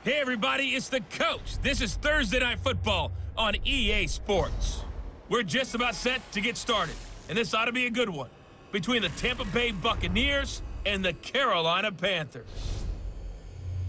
Hey everybody, it's the coach. This is Thursday Night Football on EA Sports. We're just about set to get started, and this ought to be a good one, between the Tampa Bay Buccaneers and the Carolina Panthers.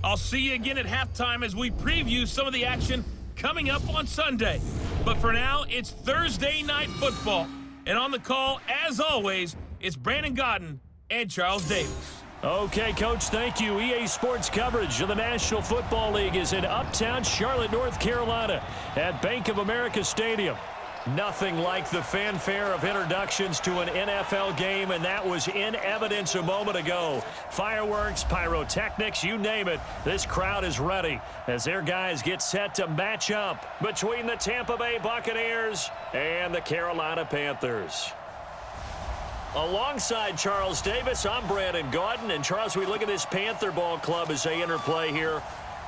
I'll see you again at halftime as we preview some of the action coming up on Sunday. But for now, it's Thursday Night Football, and on the call, as always, it's Brandon Godden and Charles Davis. Okay, Coach, thank you. EA Sports coverage of the National Football League is in uptown Charlotte, North Carolina at Bank of America Stadium. Nothing like the fanfare of introductions to an NFL game, and that was in evidence a moment ago. Fireworks, pyrotechnics, you name it. This crowd is ready as their guys get set to match up between the Tampa Bay Buccaneers and the Carolina Panthers. Alongside Charles Davis, I'm Brandon Godden. And Charles, we look at this Panther ball club as they interplay here.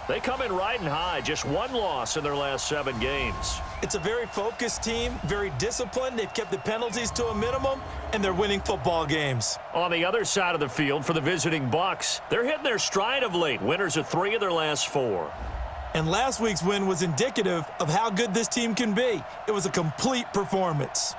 They come in riding high, just one loss in their last 7 games. It's a very focused team, very disciplined. They've kept the penalties to a minimum, and they're winning football games. On the other side of the field for the visiting Bucs, they're hitting their stride of late. Winners of 3 of their last 4. And last week's win was indicative of how good this team can be. It was a complete performance.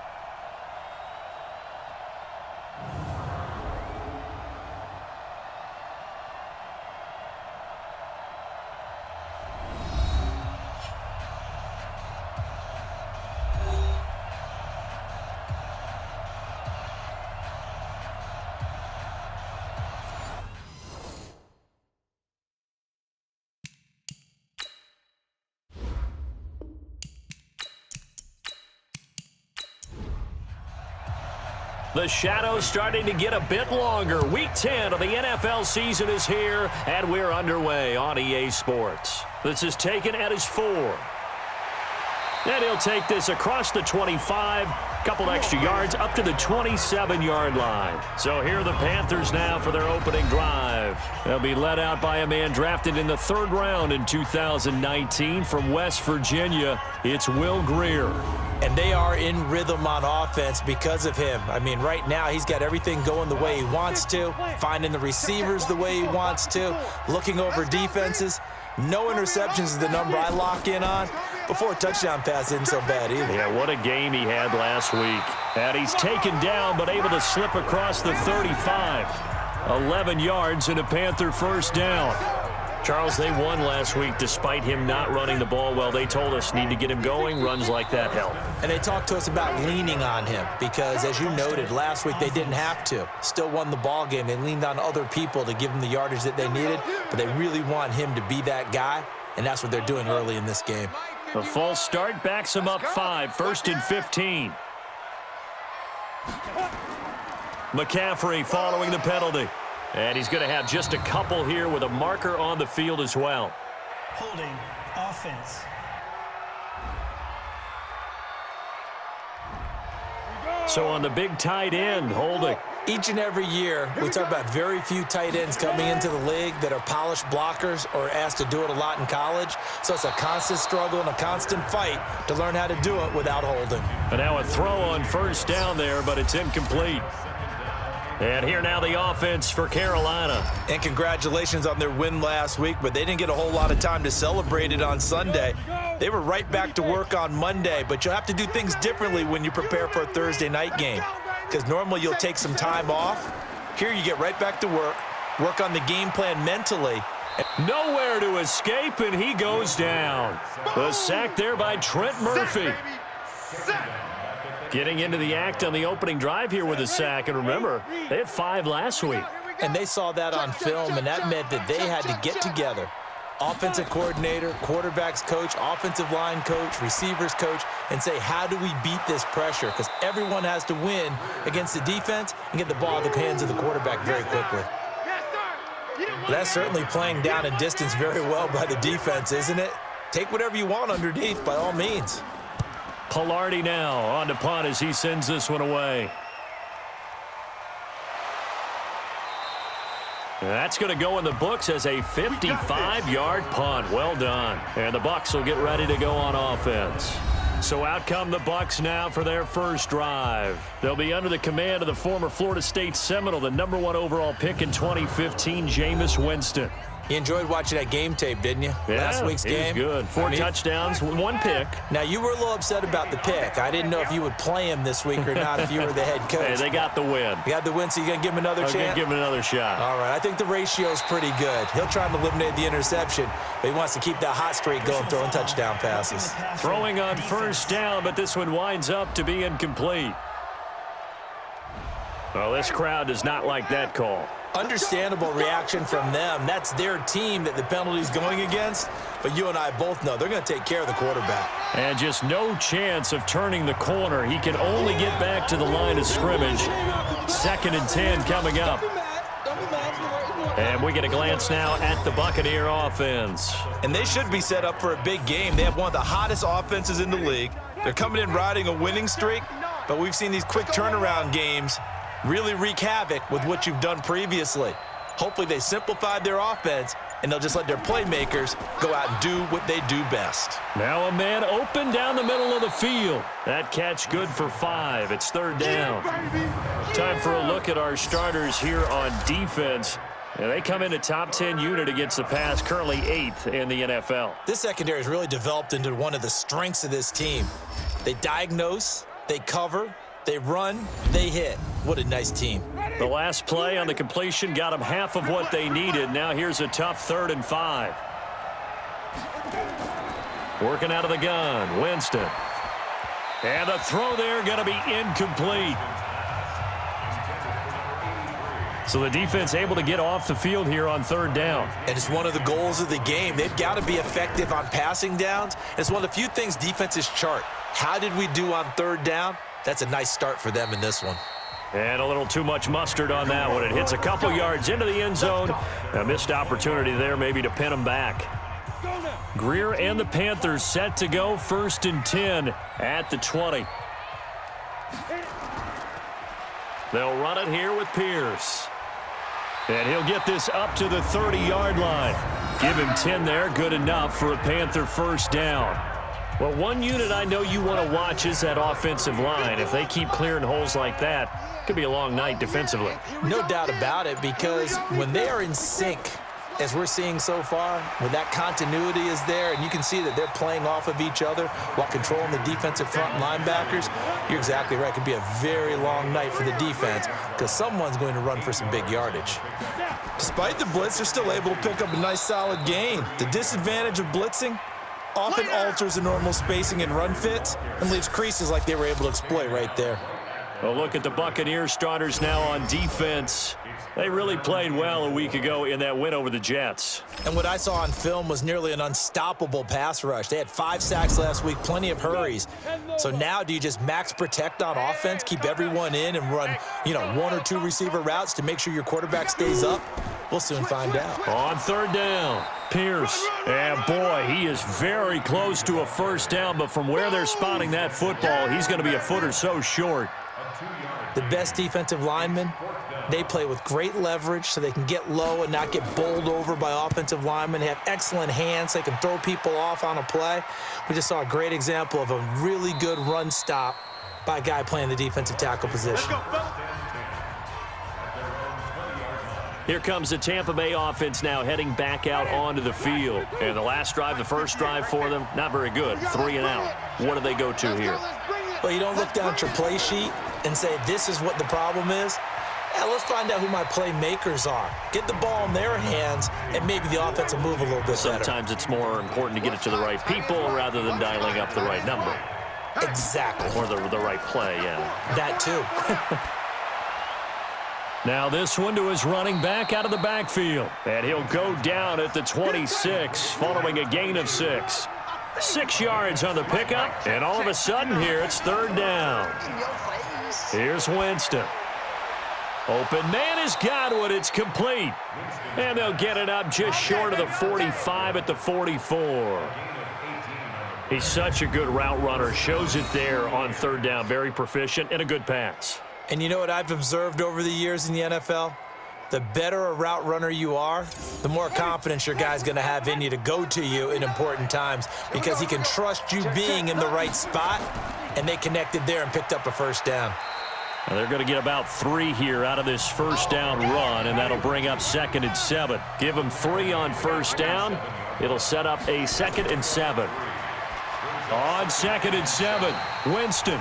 The shadow's starting to get a bit longer. Week 10 of the NFL season is here, and we're underway on EA Sports. This is taken at his 4. And he'll take this across the 25, couple extra yards up to the 27-yard line. So here are the Panthers now for their opening drive. They'll be led out by a man drafted in the 3rd round in 2019 from West Virginia. It's Will Grier. And they are in rhythm on offense because of him. I mean, right now he's got everything going the way he wants to, finding the receivers the way he wants to, looking over defenses. No interceptions is the number I lock in on. Before a touchdown pass isn't so bad either. Yeah, what a game he had last week. And he's taken down but able to slip across the 35. 11 yards and a Panther first down. Charles, they won last week despite him not running the ball well. They told us need to get him going. Runs like that help. And they talked to us about leaning on him because, as you noted, last week they didn't have to. Still won the ball game. They leaned on other people to give them the yardage that they needed, but they really want him to be that guy, and that's what they're doing early in this game. The false start backs him up 5, 1st and 15. McCaffrey following the penalty. And he's going to have just a couple here with a marker on the field as well. Holding offense. So on the big tight end, holding. Each and every year, we talk about very few tight ends coming into the league that are polished blockers or asked to do it a lot in college. So it's a constant struggle and a constant fight to learn how to do it without holding. And now a throw on first down there, but it's incomplete. And here now the offense for Carolina. And congratulations on their win last week, but they didn't get a whole lot of time to celebrate it on Sunday. They were right back to work on Monday, but you'll have to do things differently when you prepare for a Thursday night game, because normally you'll take some time off. Here you get right back to work on the game plan mentally. Nowhere to escape, and he goes down. The sack there by Trent Murphy. Getting into the act on the opening drive here with a sack. And remember, they had 5 last week. And they saw that on film, and that meant that they had to get together. Offensive coordinator, quarterbacks coach, offensive line coach, receivers coach, and say, how do we beat this pressure? Because everyone has to win against the defense and get the ball out of the hands of the quarterback very quickly. That's certainly playing down and distance very well by the defense, isn't it? Take whatever you want underneath, by all means. Pilardi now on to punt as he sends this one away. That's going to go in the books as a 55-yard punt. Well done. And the Bucs will get ready to go on offense. So out come the Bucs now for their first drive. They'll be under the command of the former Florida State Seminole, the #1 overall pick in 2015, Jameis Winston. You enjoyed watching that game tape, didn't you? Yeah, Last week's game? It was good. 4 touchdowns, 1 pick. Now, you were a little upset about the pick. I didn't know if you would play him this week or not if you were the head coach. Hey, they got the win. You got the win, so you're going to give him another chance? I'm going to give him another shot. All right, I think the ratio's pretty good. He'll try and eliminate the interception, but he wants to keep that hot streak going, throwing touchdown passes. Throwing on first down, but this one winds up to be incomplete. Well, this crowd does not like that call. Understandable reaction from them. That's their team that the penalty's going against. But you and I both know they're going to take care of the quarterback. And just no chance of turning the corner. He can only get back to the line of scrimmage. 2nd and 10 coming up. And we get a glance now at the Buccaneer offense. And they should be set up for a big game. They have one of the hottest offenses in the league. They're coming in riding a winning streak. But we've seen these quick turnaround games really wreak havoc with what you've done previously. Hopefully they simplified their offense, and they'll just let their playmakers go out and do what they do best. Now a man open down the middle of the field. That catch good for 5. It's 3rd down. Time for a look at our starters here on defense. And they come in a top 10 unit against the pass, currently 8th in the NFL. This secondary has really developed into one of the strengths of this team. They diagnose, they cover, they run, they hit. What a nice team. The last play on the completion got them half of what they needed. Now here's a tough 3rd and 5. Working out of the gun, Winston. And the throw there going to be incomplete. So the defense able to get off the field here on 3rd down. And it's one of the goals of the game. They've got to be effective on passing downs. It's one of the few things defenses chart. How did we do on 3rd down? That's a nice start for them in this one. And a little too much mustard on that one. It hits a couple yards into the end zone. A missed opportunity there maybe to pin them back. Greer and the Panthers set to go 1st and 10 at the 20. They'll run it here with Pierce. And he'll get this up to the 30-yard line. Give him 10 there, good enough for a Panther 1st down. Well, one unit I know you want to watch is that offensive line. If they keep clearing holes like that, it could be a long night defensively. No doubt about it, because when they are in sync, as we're seeing so far, when that continuity is there, and you can see that they're playing off of each other while controlling the defensive front linebackers, you're exactly right. It could be a very long night for the defense because someone's going to run for some big yardage. Despite the blitz, they're still able to pick up a nice solid gain. The disadvantage of blitzing often alters the normal spacing and run fits and leaves creases like they were able to exploit right there. Well, look at the Buccaneers starters now on defense. They really played well a week ago in that win over the Jets. And what I saw on film was nearly an unstoppable pass rush. They had 5 sacks last week, plenty of hurries. So now do you just max protect on offense, keep everyone in and run, 1 or 2 receiver routes to make sure your quarterback stays up? We'll soon find out. On 3rd down, Pierce. And boy, he is very close to a 1st down, but from where they're spotting that football, he's going to be a foot or so short. The best defensive linemen, they play with great leverage so they can get low and not get bowled over by offensive linemen. They have excellent hands. They can throw people off on a play. We just saw a great example of a really good run stop by a guy playing the defensive tackle position. Here comes the Tampa Bay offense now heading back out onto the field. And the last drive, the first drive for them, not very good. 3 and out. What do they go to here? Well, you don't look down at your play sheet and say, this is what the problem is. Yeah, let's find out who my playmakers are. Get the ball in their hands, and maybe the offense will move a little bit better. Sometimes it's more important to get it to the right people rather than dialing up the right number. Exactly. Or the right play, yeah. That too. Now this one to his running back out of the backfield. And he'll go down at the 26 following a gain of 6. 6 yards on the pickup, and all of a sudden here it's 3rd down. Here's Winston. Open man has got one. It's complete. And they'll get it up just short of the 45 at the 44. He's such a good route runner. Shows it there on 3rd down. Very proficient and a good pass. And you know what I've observed over the years in the NFL? The better a route runner you are, the more confidence your guy's going to have in you to go to you in important times because he can trust you being in the right spot, and they connected there and picked up a 1st down. Now they're going to get about 3 here out of this first down run, and that'll bring up 2nd and 7. Give them 3 on first down. It'll set up a 2nd and 7. On 2nd and 7, Winston.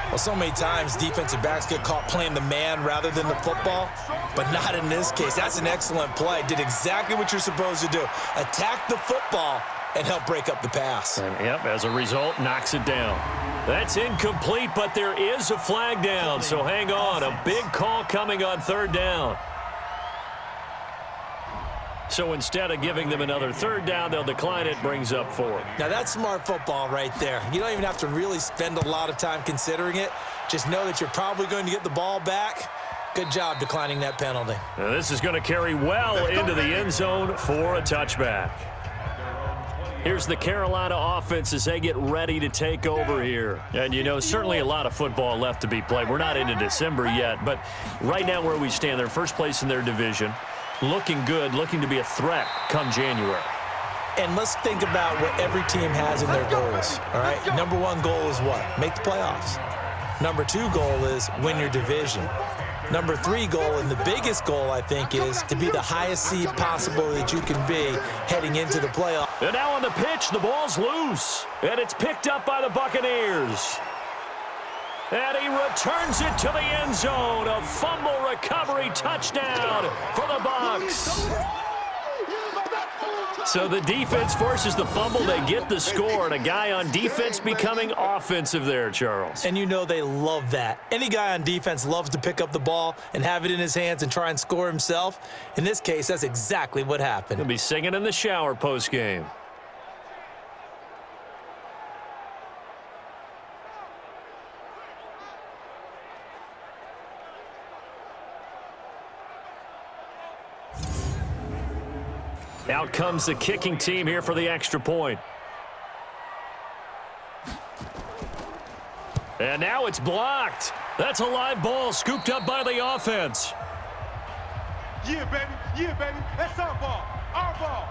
Well, so many times defensive backs get caught playing the man rather than the football, but not in this case. That's an excellent play. Did exactly what you're supposed to do. Attack the football and help break up the pass. And, yep, as a result, knocks it down. That's incomplete, but there is a flag down, so hang on. A big call coming on 3rd down. So instead of giving them another 3rd down, they'll decline it, brings up 4. Now, that's smart football right there. You don't even have to really spend a lot of time considering it. Just know that you're probably going to get the ball back. Good job declining that penalty. Now this is going to carry well into the end zone for a touchback. Here's the Carolina offense as they get ready to take over here. And, you know, certainly a lot of football left to be played. We're not into December yet, but right now where we stand, they're first place in their division. Looking good, looking to be a threat come January. And let's think about what every team has in their goals, all right? Number 1 goal is what? Make the playoffs. Number 2 goal is win your division. Number 3 goal, and the biggest goal, I think, is to be the highest seed possible that you can be heading into the playoffs. And now on the pitch, the ball's loose. And it's picked up by the Buccaneers. And he returns it to the end zone. A fumble recovery touchdown for the Bucs. So the defense forces the fumble. They get the score. And a guy on defense becoming offensive there, Charles. And you know they love that. Any guy on defense loves to pick up the ball and have it in his hands and try and score himself. In this case, that's exactly what happened. He'll be singing in the shower post-game. Out comes the kicking team here for the extra point. And now it's blocked. That's a live ball scooped up by the offense. Yeah, baby. Yeah, baby. That's our ball. Our ball.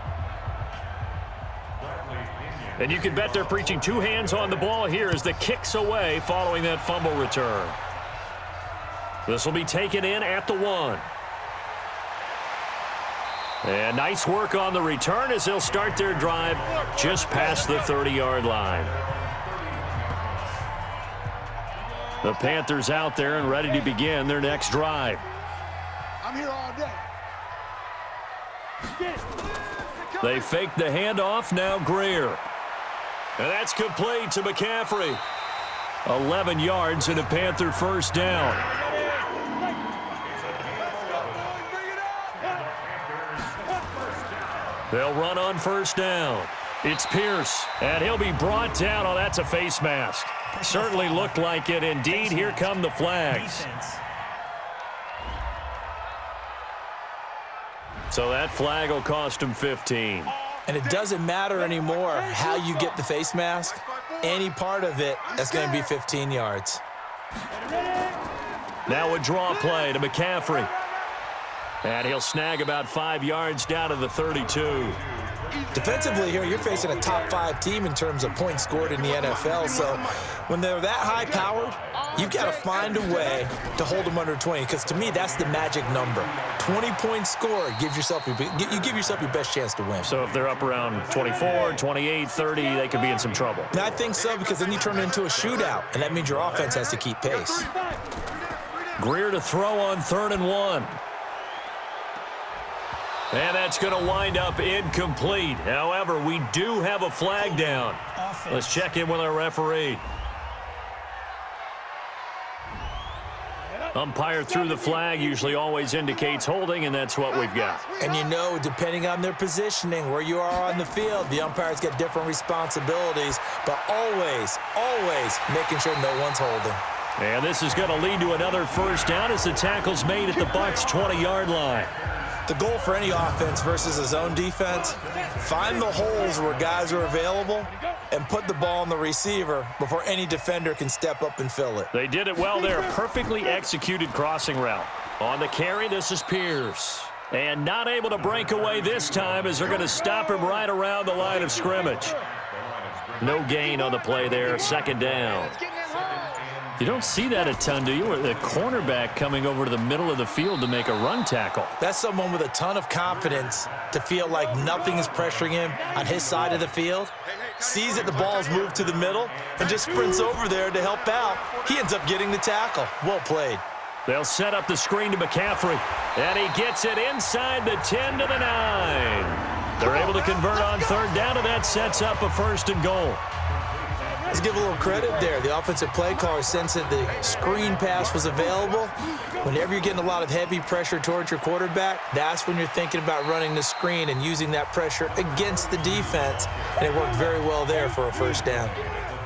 And you can bet they're preaching 2 hands on the ball here as the kick's away following that fumble return. This will be taken in at the 1. And nice work on the return as they'll start their drive just past the 30-yard line. The Panthers out there and ready to begin their next drive. I'm here all day. They fake the handoff, now Greer. And that's complete to McCaffrey. 11 yards and a Panther first down. They'll run on first down. It's Pierce, and he'll be brought down. Oh, that's a face mask. Certainly looked like it. Indeed, here come the flags. So that flag will cost him 15. And it doesn't matter anymore how you get the face mask. Any part of it, that's going to be 15 yards. Now a draw play to McCaffrey. And he'll snag about 5 yards down to the 32. Defensively here, you're facing a top 5 team in terms of points scored in the NFL. So when they're that high-powered, you've got to find a way to hold them under 20. Because to me, that's the magic number. 20 points scored, you give yourself your best chance to win. So if they're up around 24, 28, 30, they could be in some trouble. And I think so, because then you turn it into a shootout, and that means your offense has to keep pace. Greer to throw on 3rd and 1. And that's going to wind up incomplete. However, we do have a flag down. Let's check in with our referee. Umpire threw the flag, usually always indicates holding, and that's what we've got. And you know, depending on their positioning, where you are on the field, the umpires get different responsibilities, but always, always making sure no one's holding. And this is going to lead to another first down as the tackle's made at the Bucs' 20-yard line. The goal for any offense versus a zone defense, find the holes where guys are available and put the ball on the receiver before any defender can step up and fill it. They did it well there. Perfectly executed crossing route. On the carry, this is Pierce. And not able to break away this time as they're going to stop him right around the line of scrimmage. No gain on the play there. 2nd down. You don't see that a ton, do you? Or the cornerback coming over to the middle of the field to make a run tackle. That's someone with a ton of confidence to feel like nothing is pressuring him on his side of the field. Sees that the ball's moved to the middle and just sprints over there to help out. He ends up getting the tackle. Well played. They'll set up the screen to McCaffrey. And he gets it inside the 10 to the 9. They're able to convert on third down, and that sets up a 1st and goal. Let's give a little credit there. The offensive play caller sensed that the screen pass was available. Whenever you're getting a lot of heavy pressure towards your quarterback, that's when you're thinking about running the screen and using that pressure against the defense. And it worked very well there for a 1st down.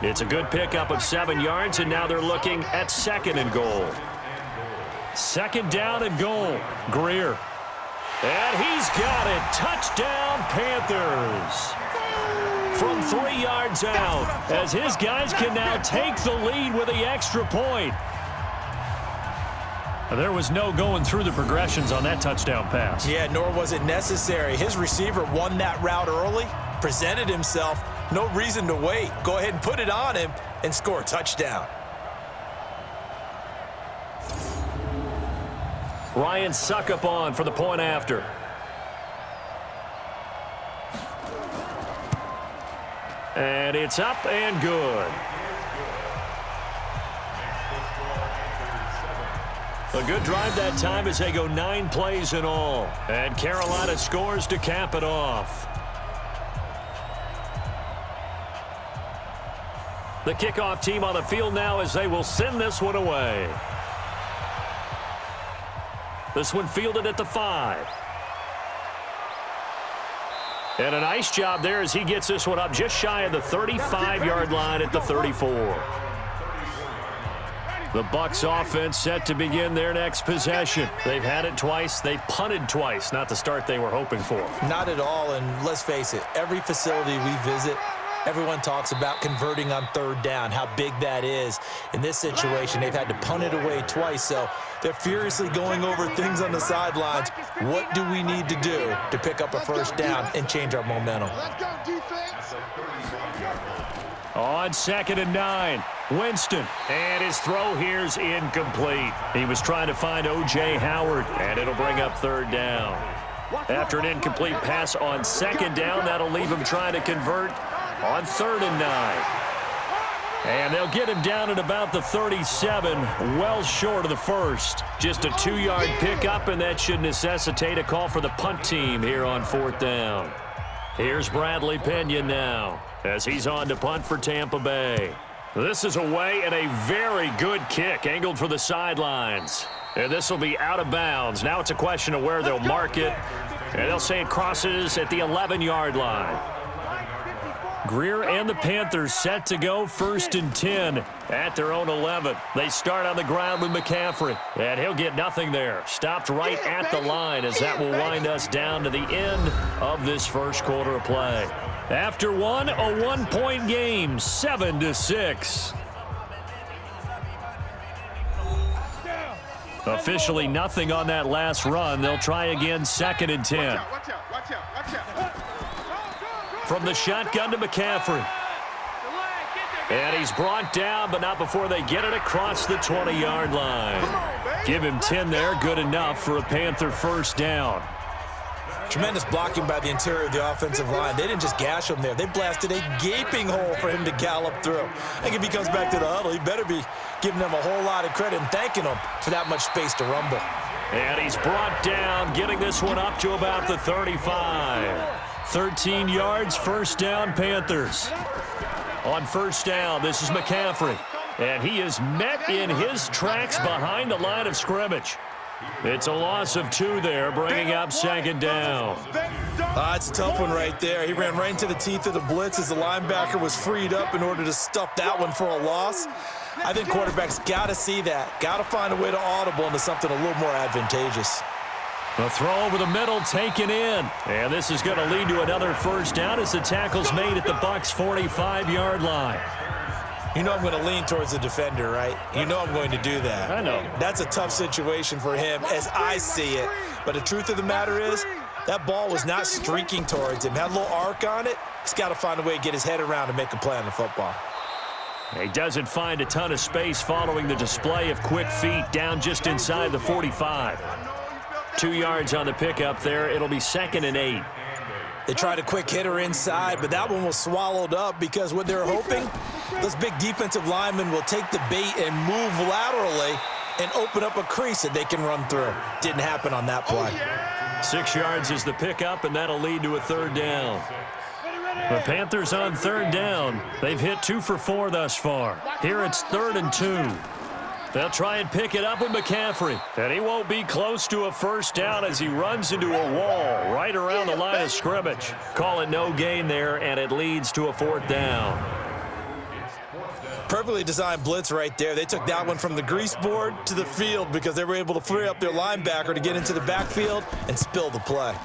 It's a good pickup of 7 yards, and now they're looking at 2nd and goal. 2nd down and goal. Greer. And he's got it. Touchdown, Panthers. From 3 yards out, as his guys can now take the lead with the extra point. There was no going through the progressions on that touchdown pass. Yeah, nor was it necessary. His receiver won that route early, presented himself, no reason to wait. Go ahead and put it on him and score a touchdown. Ryan Suckup on for the point after. And it's up and good. A good drive that time as they go 9 plays in all. And Carolina scores to cap it off. The kickoff team on the field now as they will send this one away. This one fielded at the 5. And a nice job there as he gets this one up just shy of the 35-yard line at the 34. The Bucs offense set to begin their next possession. They've had it twice. They've punted twice. Not the start they were hoping for. Not at all, and let's face it, every facility we visit, everyone talks about converting on 3rd down, how big that is. In this situation, they've had to punt it away twice, so they're furiously going over things on the sidelines. What do we need to do to pick up a 1st down and change our momentum? Let's go, defense. On 2nd and 9, Winston. And his throw here's incomplete. He was trying to find O.J. Howard, and it'll bring up 3rd down. After an incomplete pass on 2nd down, that'll leave him trying to convert on 3rd and 9. And they'll get him down at about the 37, well short of the 1st. Just a 2-yard pickup, and that should necessitate a call for the punt team here on 4th down. Here's Bradley Pinion now as he's on to punt for Tampa Bay. This is away and a very good kick angled for the sidelines. And this will be out of bounds. Now it's a question of where they'll mark it. And they'll say it crosses at the 11-yard line. Greer and the Panthers set to go 1st and 10 at their own 11. They start on the ground with McCaffrey, and he'll get nothing there. Stopped right at the line as that will wind us down to the end of this 1st quarter of play. After one, a 1-point game, 7-6. Officially nothing on that last run. They'll try again 2nd and 10. Watch out. From the shotgun to McCaffrey. And he's brought down, but not before they get it across the 20-yard line. Give him 10 there, good enough for a Panther 1st down. Tremendous blocking by the interior of the offensive line. They didn't just gash him there. They blasted a gaping hole for him to gallop through. I think if he comes back to the huddle, he better be giving them a whole lot of credit and thanking them for that much space to rumble. And he's brought down, getting this one up to about the 35. 13 yards, 1st down, Panthers. On 1st down, this is McCaffrey. And he is met in his tracks behind the line of scrimmage. It's a loss of 2 there, bringing up 2nd down. It's a tough one right there. He ran right into the teeth of the blitz as the linebacker was freed up in order to stuff that one for a loss. I think quarterbacks got to see that. Got to find a way to audible into something a little more advantageous. The throw over the middle taken in. And this is going to lead to another 1st down as the tackle's made at the Bucs' 45-yard line. You know I'm going to lean towards the defender, right? You know I'm going to do that. I know. That's a tough situation for him as I see it. But the truth of the matter is, that ball was not streaking towards him. Had a little arc on it. He's got to find a way to get his head around and make a play on the football. He doesn't find a ton of space following the display of quick feet down just inside the 45. 2 yards on the pickup there. It'll be 2nd and 8. They tried a quick hitter inside, but that one was swallowed up because what they're hoping, those big defensive linemen will take the bait and move laterally and open up a crease that they can run through. Didn't happen on that play. 6 yards is the pickup, and that'll lead to a 3rd down. The Panthers on 3rd down. They've hit 2 for 4 thus far. Here it's 3rd and 2. They'll try and pick it up with McCaffrey. And he won't be close to a 1st down as he runs into a wall right around the line of scrimmage. Call it no gain there, and it leads to a 4th down. Perfectly designed blitz right there. They took that one from the grease board to the field because they were able to free up their linebacker to get into the backfield and spill the play.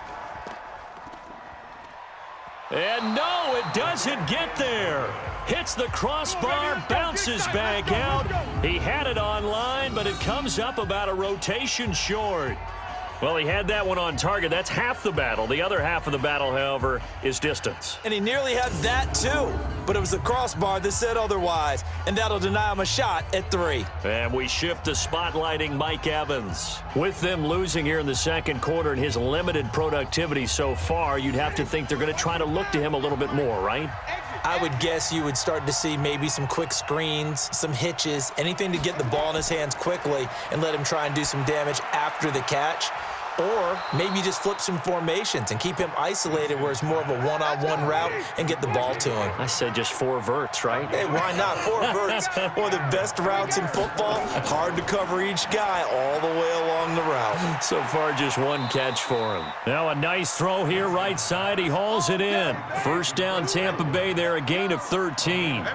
And no, it doesn't get there. Hits the crossbar, bounces back out. He had it online, but it comes up about a rotation short. Well, he had that one on target. That's half the battle. The other half of the battle, however, is distance. And he nearly had that too, but it was the crossbar that said otherwise, and that'll deny him a shot at 3. And we shift to spotlighting Mike Evans. With them losing here in the 2nd quarter and his limited productivity so far, you'd have to think they're going to try to look to him a little bit more, right? I would guess you would start to see maybe some quick screens, some hitches, anything to get the ball in his hands quickly and let him try and do some damage after the catch. Or maybe just flip some formations and keep him isolated where it's more of a one-on-one route and get the ball to him. I said just 4 verts, right? Hey, why not? 4 verts, one of the best routes in football. Hard to cover each guy all the way along the route. So far, just 1 catch for him. Now a nice throw here right side. He hauls it in. 1st down Tampa Bay there, a gain of 13.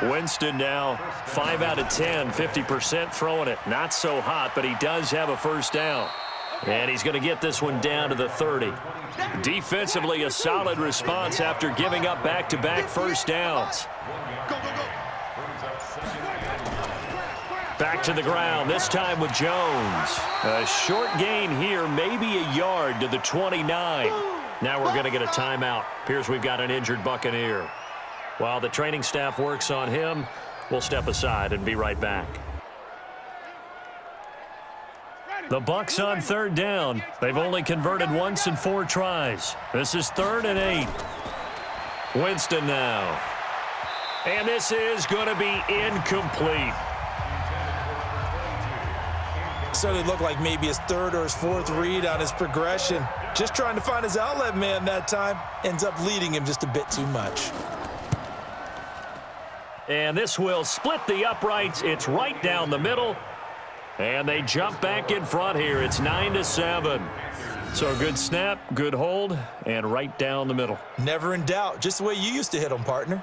Winston now 5 out of 10, 50% throwing it. Not so hot, but he does have a 1st down. And he's going to get this one down to the 30. Defensively, a solid response after giving up back-to-back 1st downs. Back to the ground, this time with Jones. A short gain here, maybe a yard to the 29. Now we're going to get a timeout. Appears we've got an injured Buccaneer. While the training staff works on him, we'll step aside and be right back. The Bucs on 3rd down. They've only converted once in 4 tries. This is 3rd and 8. Winston now. And this is going to be incomplete. So it looked like maybe his 3rd or his 4th read on his progression. Just trying to find his outlet man that time. Ends up leading him just a bit too much. And this will split the uprights. It's right down the middle. And they jump back in front here. It's 9-7. So a good snap, good hold, and right down the middle. Never in doubt. Just the way you used to hit them, partner.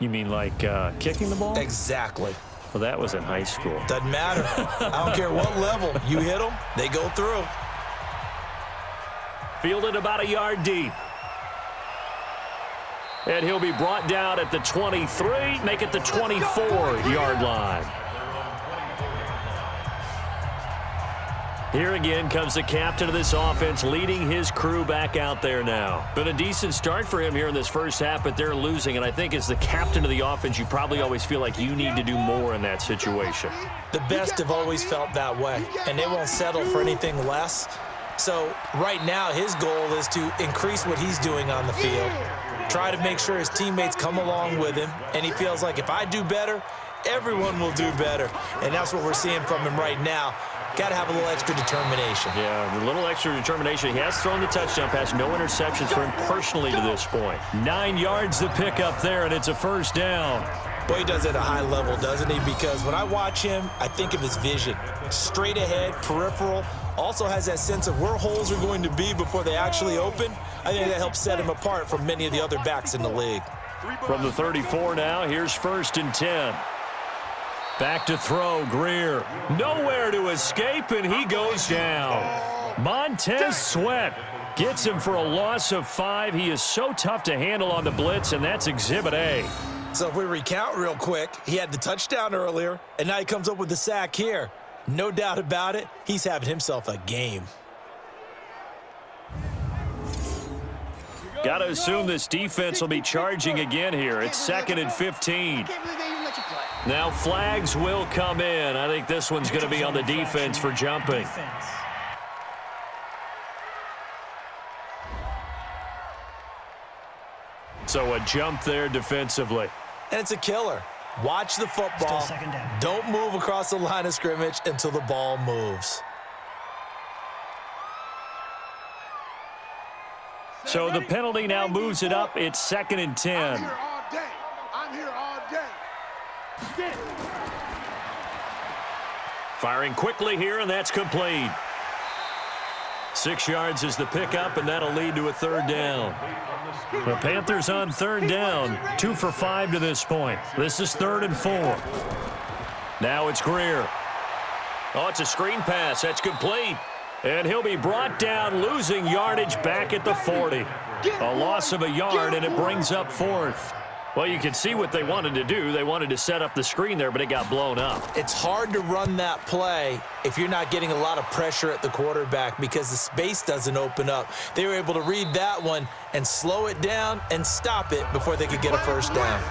You mean like kicking the ball? Exactly. Well, that was in high school. Doesn't matter. I don't care what level. You hit them, they go through. Fielded about a yard deep. And he'll be brought down at the 23, make it the 24-yard line. Here again comes the captain of this offense, leading his crew back out there now. Been a decent start for him here in this 1st half, but they're losing. And I think as the captain of the offense, you probably always feel like you need to do more in that situation. The best have always felt that way, and they won't settle for anything less. So right now, his goal is to increase what he's doing on the field, try to make sure his teammates come along with him, and he feels like if I do better, everyone will do better. And that's what we're seeing from him right now. Got to have a little extra determination. Yeah, a little extra determination. He has thrown the touchdown pass. No interceptions for him personally to this point. 9 yards to pick up there, and it's a 1st down. Boy, he does it at a high level, doesn't he? Because when I watch him, I think of his vision. Straight ahead, peripheral. Also has that sense of where holes are going to be before they actually open. I think that helps set him apart from many of the other backs in the league. From the 34 now, here's 1st and 10. Back to throw, Greer. Nowhere to escape, and he goes down. Montez Sweat gets him for a loss of 5. He is so tough to handle on the blitz, and that's Exhibit A. So if we recount real quick, he had the touchdown earlier, and now he comes up with the sack here. No doubt about it, he's having himself a game. Got to assume this defense will be charging again here. It's 2nd and 15. Now flags will come in. I think this one's going to be on the defense for jumping. So a jump there defensively. And it's a killer. Watch the football. Don't move across the line of scrimmage until the ball moves. So the penalty now moves it up. It's 2nd and 10. I'm here all day. Firing quickly here, and that's complete. 6 yards is the pickup, and that'll lead to a 3rd down. The Panthers on 3rd down, 2 for 5 to this point. This is 3rd and 4. Now it's Greer. Oh, it's a screen pass. That's complete. And he'll be brought down, losing yardage back at the 40. A loss of a yard, and it brings up 4th. Well, you can see what they wanted to do. They wanted to set up the screen there, but it got blown up. It's hard to run that play if you're not getting a lot of pressure at the quarterback because the space doesn't open up. They were able to read that one and slow it down and stop it before they could get a 1st down.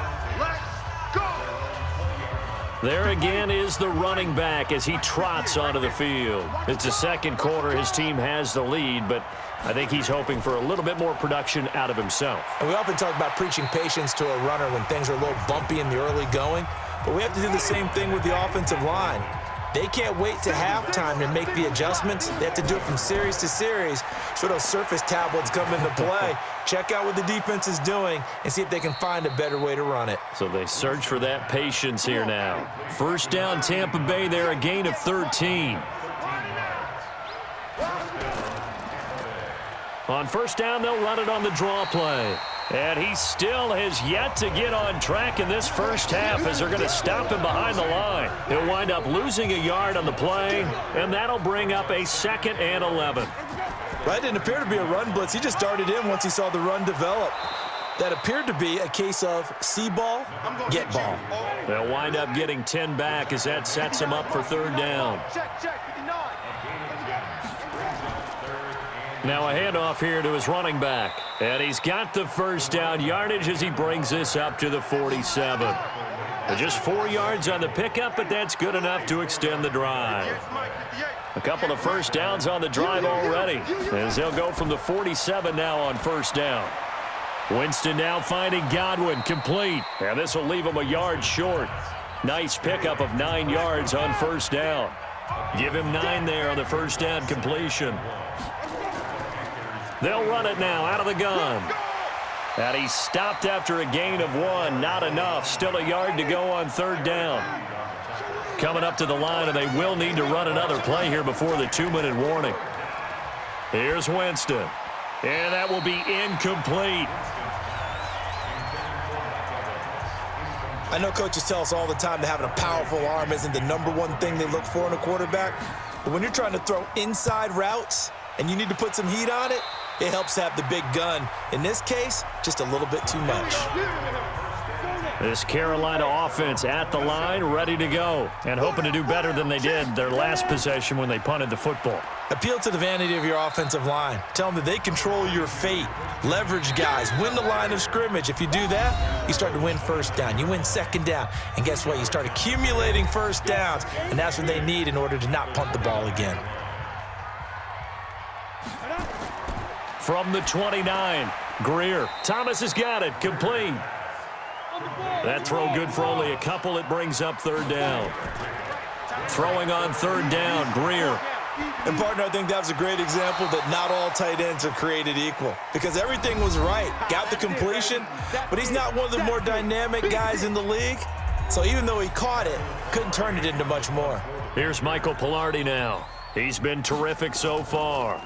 There again is the running back as he trots onto the field. It's the 2nd quarter. His team has the lead, but I think he's hoping for a little bit more production out of himself. And we often talk about preaching patience to a runner when things are a little bumpy in the early going, but we have to do the same thing with the offensive line. They can't wait to halftime to make the adjustments. They have to do it from series to series so those surface tablets come into play. Check out what the defense is doing and see if they can find a better way to run it. So they search for that patience here now. 1st down, Tampa Bay there, a gain of 13. On 1st down, they'll run it on the draw play. And he still has yet to get on track in this first half as they're going to stop him behind the line. He'll wind up losing a yard on the play, and that'll bring up a 2nd and 11. That didn't appear to be a run blitz. He just darted in once he saw the run develop. That appeared to be a case of see ball, get ball. They'll wind up getting 10 back as that sets him up for 3rd down. Now a handoff here to his running back. And he's got the 1st down yardage as he brings this up to the 47. Just 4 yards on the pickup, but that's good enough to extend the drive. A couple of 1st downs on the drive already as they'll go from the 47 now on 1st down. Winston now finding Godwin, complete. And this will leave him a yard short. Nice pickup of 9 yards on 1st down. Give him 9 there on the 1st down completion. They'll run it now out of the gun. And he stopped after a gain of 1. Not enough. Still a yard to go on 3rd down. Coming up to the line, and they will need to run another play here before the 2-minute warning. Here's Winston. And that will be incomplete. I know coaches tell us all the time that having a powerful arm isn't the #1 thing they look for in a quarterback. But when you're trying to throw inside routes and you need to put some heat on it, it helps have the big gun. In this case, just a little bit too much. This Carolina offense at the line, ready to go, and hoping to do better than they did their last possession when they punted the football. Appeal to the vanity of your offensive line. Tell them that they control your fate. Leverage guys. Win the line of scrimmage. If you do that, you start to win 1st down. You win 2nd down. And guess what? You start accumulating 1st downs, and that's what they need in order to not punt the ball again. From the 29, Greer. Thomas has got it, complete. That throw good for only a couple. It brings up 3rd down. Throwing on 3rd down, Greer. And, partner, I think that was a great example that not all tight ends are created equal because everything was right. Got the completion, but he's not one of the more dynamic guys in the league. So even though he caught it, couldn't turn it into much more. Here's Michael Pilardi now. He's been terrific so far.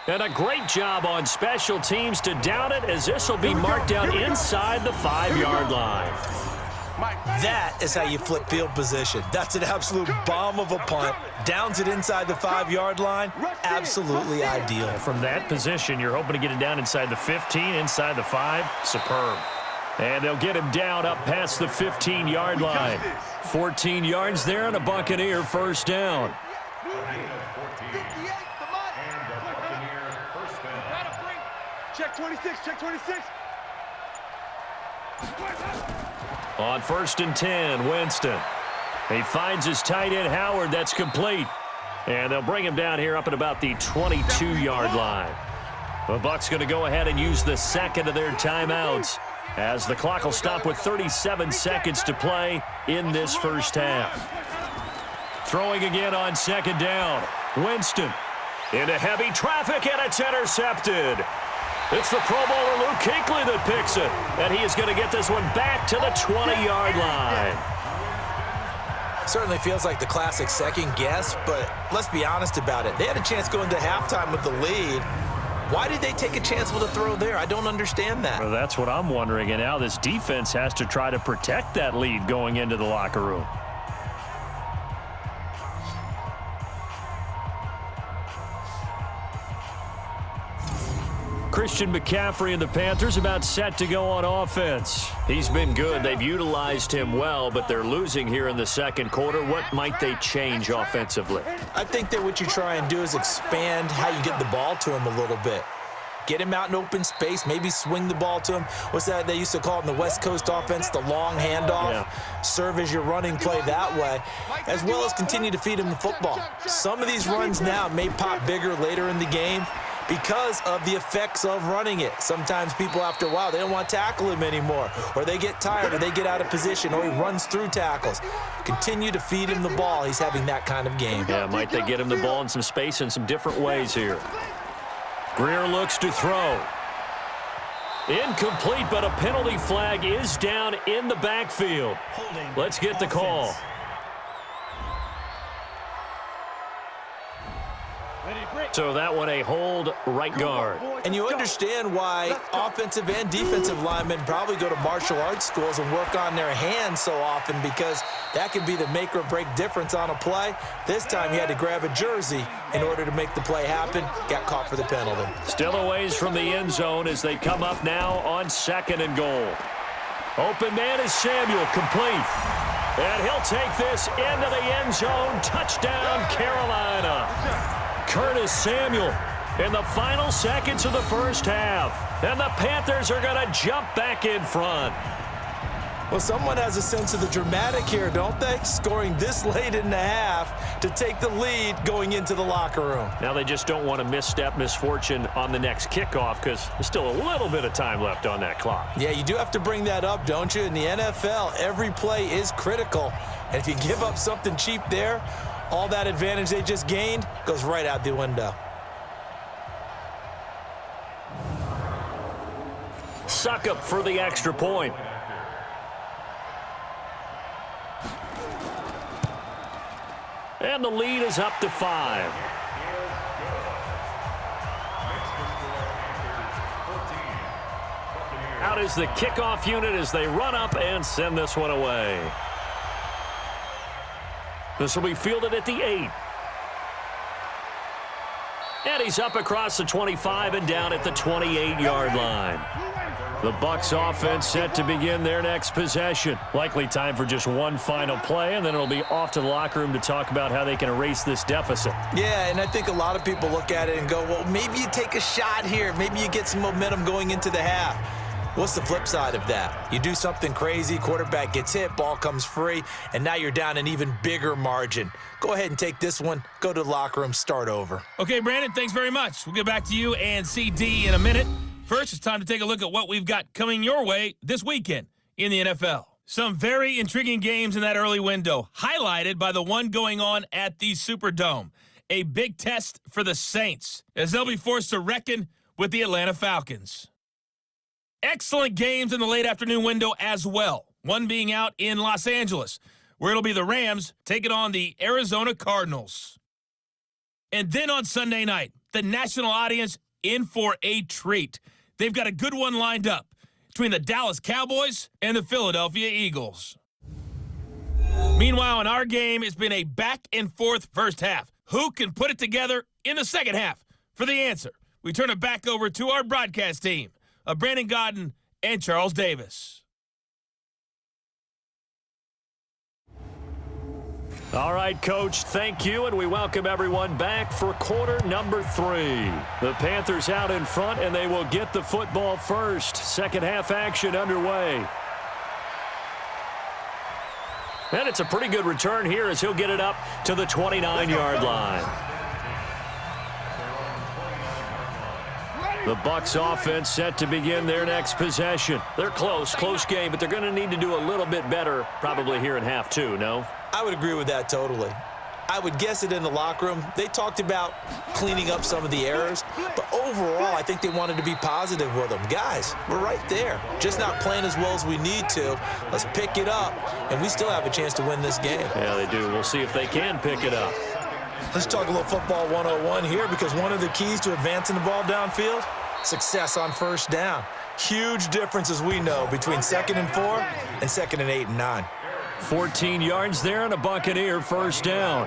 And a great job on special teams to down it as this will be marked down inside the 5-yard line. That is how you flip field position. That's an absolute bomb of a punt. Downs it inside the 5-yard line. Absolutely ideal. From that position, you're hoping to get it down inside the 15, inside the 5. Superb. And they'll get him down up past the 15-yard line. 14 yards there and a Buccaneer 1st down. Check 26, check 26. On 1st and 10, Winston. He finds his tight end, Howard. That's complete. And they'll bring him down here up at about the 22-yard line. The Bucs going to go ahead and use the second of their timeouts as the clock will stop with 37 seconds to play in this first half. Throwing again on 2nd down. Winston into heavy traffic, and it's intercepted. It's the Pro Bowler Luke Kuechly that picks it, and he is going to get this one back to the 20-yard line. Certainly feels like the classic second guess, but let's be honest about it. They had a chance going to halftime with the lead. Why did they take a chance with a throw there? I don't understand that. Well, that's what I'm wondering, and now this defense has to try to protect that lead going into the locker room. Christian McCaffrey and the Panthers about set to go on offense. He's been good. They've utilized him well, but they're losing here in the second quarter. What might they change offensively? I think that what you try and do is expand how you get the ball to him a little bit. Get him out in open space, maybe swing the ball to him. What's that they used to call it in the West Coast offense, the long handoff? Yeah. Serve as your running play that way, as well as continue to feed him the football. Some of these runs now may pop bigger later in the game because of the effects of running it. Sometimes people, after a while, they don't want to tackle him anymore, or they get tired, or they get out of position, or he runs through tackles. Continue to feed him the ball. He's having that kind of game. Yeah, might they get him the ball in some space in some different ways here. Greer looks to throw. Incomplete, but a penalty flag is down in the backfield. Let's get the call. So that one a hold right guard. And you understand why offensive and defensive linemen probably go to martial arts schools and work on their hands so often, because that can be the make or break difference on a play. This time he had to grab a jersey in order to make the play happen. Got caught for the penalty. Still a ways from the end zone as they come up now on 2nd and goal. Open man is Samuel, complete. And he'll take this into the end zone. Touchdown, Carolina. Curtis Samuel in the final seconds of the first half. And the Panthers are going to jump back in front. Well, someone has a sense of the dramatic here, don't they? Scoring this late in the half to take the lead going into the locker room. Now they just don't want to misstep misfortune on the next kickoff, because there's still a little bit of time left on that clock. Yeah, you do have to bring that up, don't you? In the NFL, every play is critical. And if you give up something cheap there, all that advantage they just gained goes right out the window. Suck up for the extra point. And the lead is up to 5. Out is the kickoff unit as they run up and send this one away. This will be fielded at the 8. And he's up across the 25 and down at the 28-yard line. The Bucs offense set to begin their next possession. Likely time for just one final play, and then it'll be off to the locker room to talk about how they can erase this deficit. Yeah, and I think a lot of people look at it and go, well, maybe you take a shot here. Maybe you get some momentum going into the half. What's the flip side of that? You do something crazy, quarterback gets hit, ball comes free, and now you're down an even bigger margin. Go ahead and take this one, go to the locker room, start over. Okay, Brandon, thanks very much. We'll get back to you and CD in a minute. First, it's time to take a look at what we've got coming your way this weekend in the NFL. Some very intriguing games in that early window, highlighted by the one going on at the Superdome. A big test for the Saints, as they'll be forced to reckon with the Atlanta Falcons. Excellent games in the late afternoon window as well. One being out in Los Angeles, where it'll be the Rams taking on the Arizona Cardinals. And then on Sunday night, the national audience in for a treat. They've got a good one lined up between the Dallas Cowboys and the Philadelphia Eagles. Meanwhile, in our game, it's been a back-and-forth first half. Who can put it together in the second half? For the answer, we turn it back over to our broadcast team of Brandon Godden and Charles Davis. All right, Coach, thank you, and we welcome everyone back for quarter number 3. The Panthers out in front, and they will get the football first. Second half action underway. And it's a pretty good return here as he'll get it up to the 29-yard line. The Bucs offense set to begin their next possession. They're close game, but they're going to need to do a little bit better probably here in half 2, no? I would agree with that totally. I would guess it in the locker room. They talked about cleaning up some of the errors, but overall, I think they wanted to be positive with them. Guys, we're right there. Just not playing as well as we need to. Let's pick it up, and we still have a chance to win this game. Yeah, they do. We'll see if they can pick it up. Let's talk a little football 101 here, because one of the keys to advancing the ball downfield, success on first down. Huge difference, as we know, between 2nd and 4 and 2nd and 8 and 9. 14 yards there and a Buccaneer first down.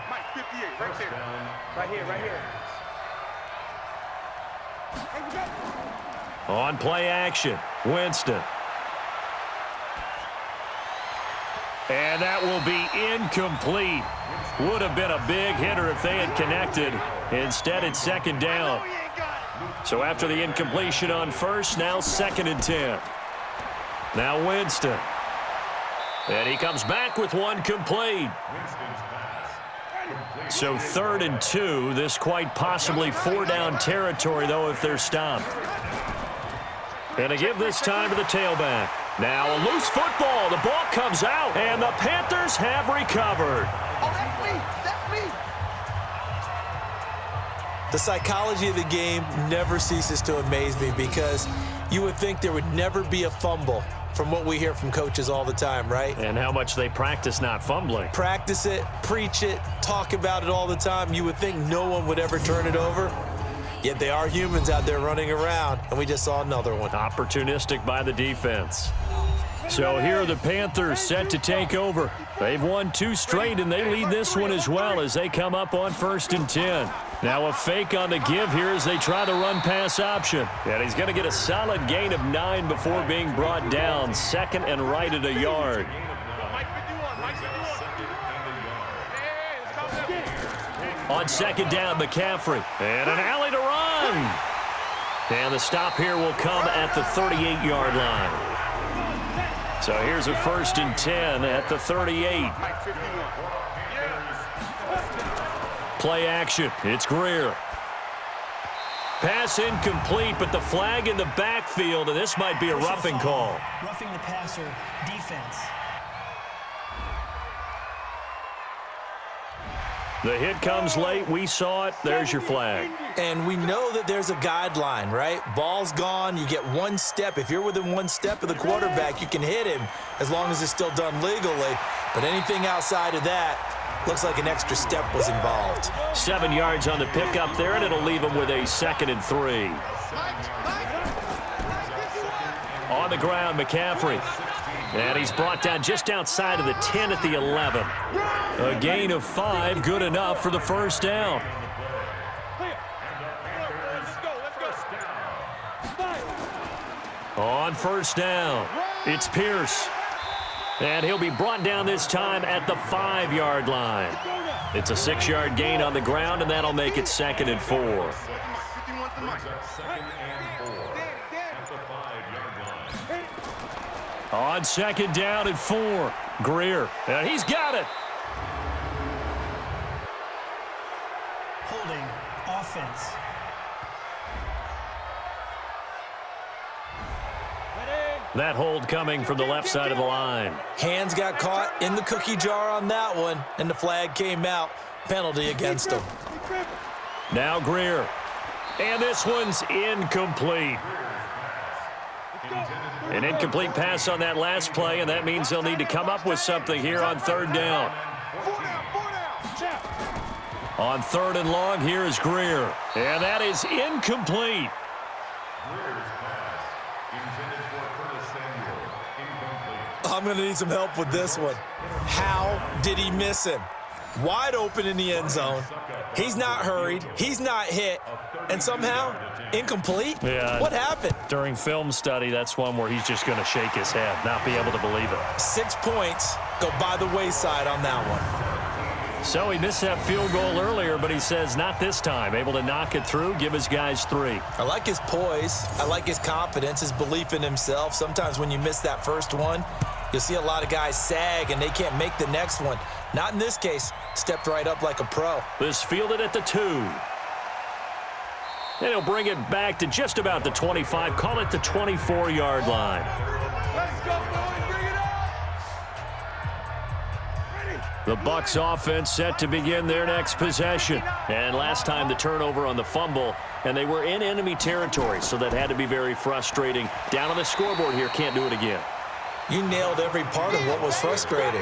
Mike, 58, right there. Right here. On play action, Winston. And that will be incomplete. Would have been a big hitter if they had connected. Instead, it's 2nd down. So after the incompletion on first, now 2nd and 10. Now Winston. And he comes back with one complete. So 3rd and 2. This quite possibly 4-down territory, though, if they're stopped. And to give this time to the tailback. Now a loose football. The ball comes out, and the Panthers have recovered. Oh, that's me. The psychology of the game never ceases to amaze me, because you would think there would never be a fumble from what we hear from coaches all the time, right? And how much they practice not fumbling. Practice it, preach it, talk about it all the time. You would think no one would ever turn it over. Yet they are humans out there running around, and we just saw another one. Opportunistic by the defense. So here are the Panthers set to take over. They've won 2 straight, and they lead this one as well as they come up on 1st and 10. Now a fake on the give here as they try the run-pass option. And he's going to get a solid gain of 9 before being brought down. 2nd and right at a yard. On 2nd down, McCaffrey. And an alley to run. And the stop here will come at the 38-yard line. So here's a 1st and 10 at the 38. Play action. It's Greer. Pass incomplete, but the flag in the backfield, and this might be a roughing call. Roughing the passer, defense. The hit comes late. We saw it. There's your flag. And we know that there's a guideline, right? Ball's gone. You get 1 step. If you're within 1 step of the quarterback, you can hit him as long as it's still done legally. But anything outside of that, looks like an extra step was involved. 7 yards on the pickup there, and it'll leave him with a 2nd and 3. On the ground, McCaffrey. And he's brought down just outside of the 10 at the 11. A gain of 5, good enough for the first down. On first down, it's Pierce. And he'll be brought down this time at the 5-yard line. It's a 6-yard gain on the ground, and that'll make it 2nd and 4. On 2nd down and 4, Greer. And he's got it. Holding offense. That hold coming from the left side of the line. Hands got caught in the cookie jar on that one, and the flag came out. Penalty against him. Now Greer. And this one's incomplete. An incomplete pass on that last play, and that means they'll need to come up with something here on 3rd down. On 3rd and long, here is Greer. And that is incomplete. I'm going to need some help with this one. How did he miss him? Wide open in the end zone. He's not hurried. He's not hit. And somehow, incomplete? Yeah. What happened? During film study, that's one where he's just going to shake his head, not be able to believe it. 6 points go by the wayside on that one. So he missed that field goal earlier, but he says not this time. Able to knock it through, give his guys 3. I like his poise. I like his confidence, his belief in himself. Sometimes when you miss that first one, you'll see a lot of guys sag and they can't make the next one. Not in this case. Stepped right up like a pro. This fielded at the 2. And he'll bring it back to just about the 25. Call it the 24-yard line. Let's go, boys. Bring it up. The Bucs offense set to begin their next possession. And last time the turnover on the fumble, and they were in enemy territory, so that had to be very frustrating. Down on the scoreboard here, can't do it again. You nailed every part of what was frustrating.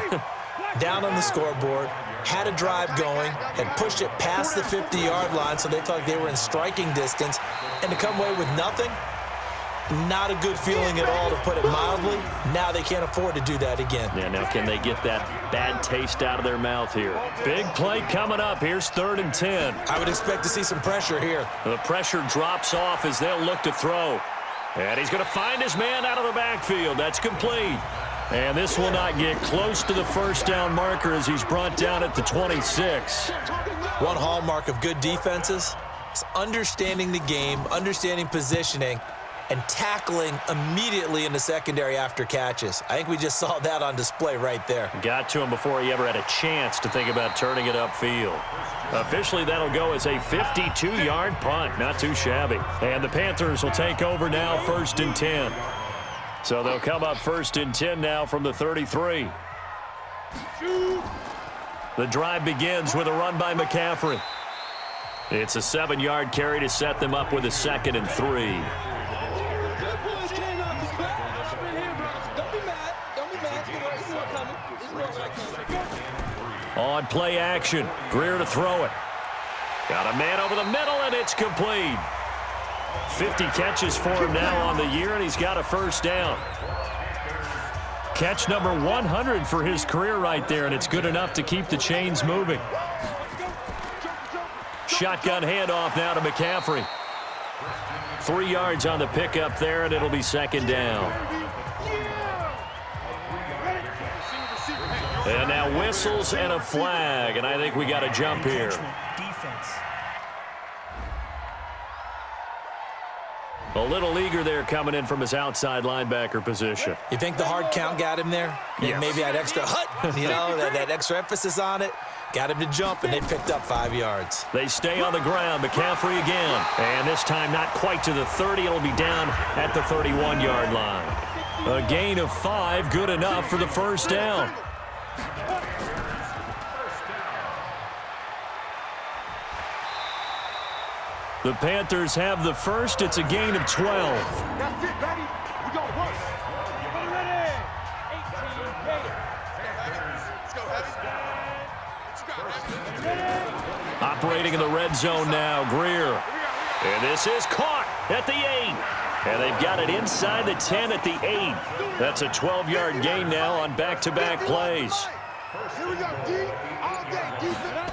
Down on the scoreboard, had a drive going, had pushed it past the 50-yard line so they felt like they were in striking distance, and to come away with nothing, not a good feeling at all, to put it mildly. Now they can't afford to do that again. Yeah, now can they get that bad taste out of their mouth here? Big play coming up. Here's 3rd and 10. I would expect to see some pressure here. The pressure drops off as they'll look to throw. And he's going to find his man out of the backfield. That's complete. And this will not get close to the first down marker as he's brought down at the 26. One hallmark of good defenses is understanding the game, understanding positioning, and tackling immediately in the secondary after catches. I think we just saw that on display right there. Got to him before he ever had a chance to think about turning it upfield. Officially, that'll go as a 52-yard punt. Not too shabby. And the Panthers will take over now, 1st and 10. So they'll come up 1st and 10 now from the 33. The drive begins with a run by McCaffrey. It's a 7-yard carry to set them up with a 2nd and 3. On play action, Greer to throw it. Got a man over the middle, and it's complete. 50 catches for him now on the year, and he's got a 1st down. Catch number 100 for his career right there, and it's good enough to keep the chains moving. Shotgun handoff now to McCaffrey. 3 yards on the pickup there, and it'll be 2nd down. And now whistles and a flag, and I think we got a jump here. Defense. A little eager there coming in from his outside linebacker position. You think the hard count got him there? Yes. Maybe that extra that extra emphasis on it. Got him to jump, and they picked up 5 yards. They stay on the ground. McCaffrey again. And this time not quite to the 30. It'll be down at the 31-yard line. A gain of 5, good enough for the 1st down. The Panthers have the first. It's a gain of 12. That's it, baby. We got to work. Ready. 18, Operating in the red zone now, Greer. And this is caught at the 8. And they've got it inside the 10 at the 8. That's a 12-yard gain now on back-to-back plays. Here we go, D. All day, defense.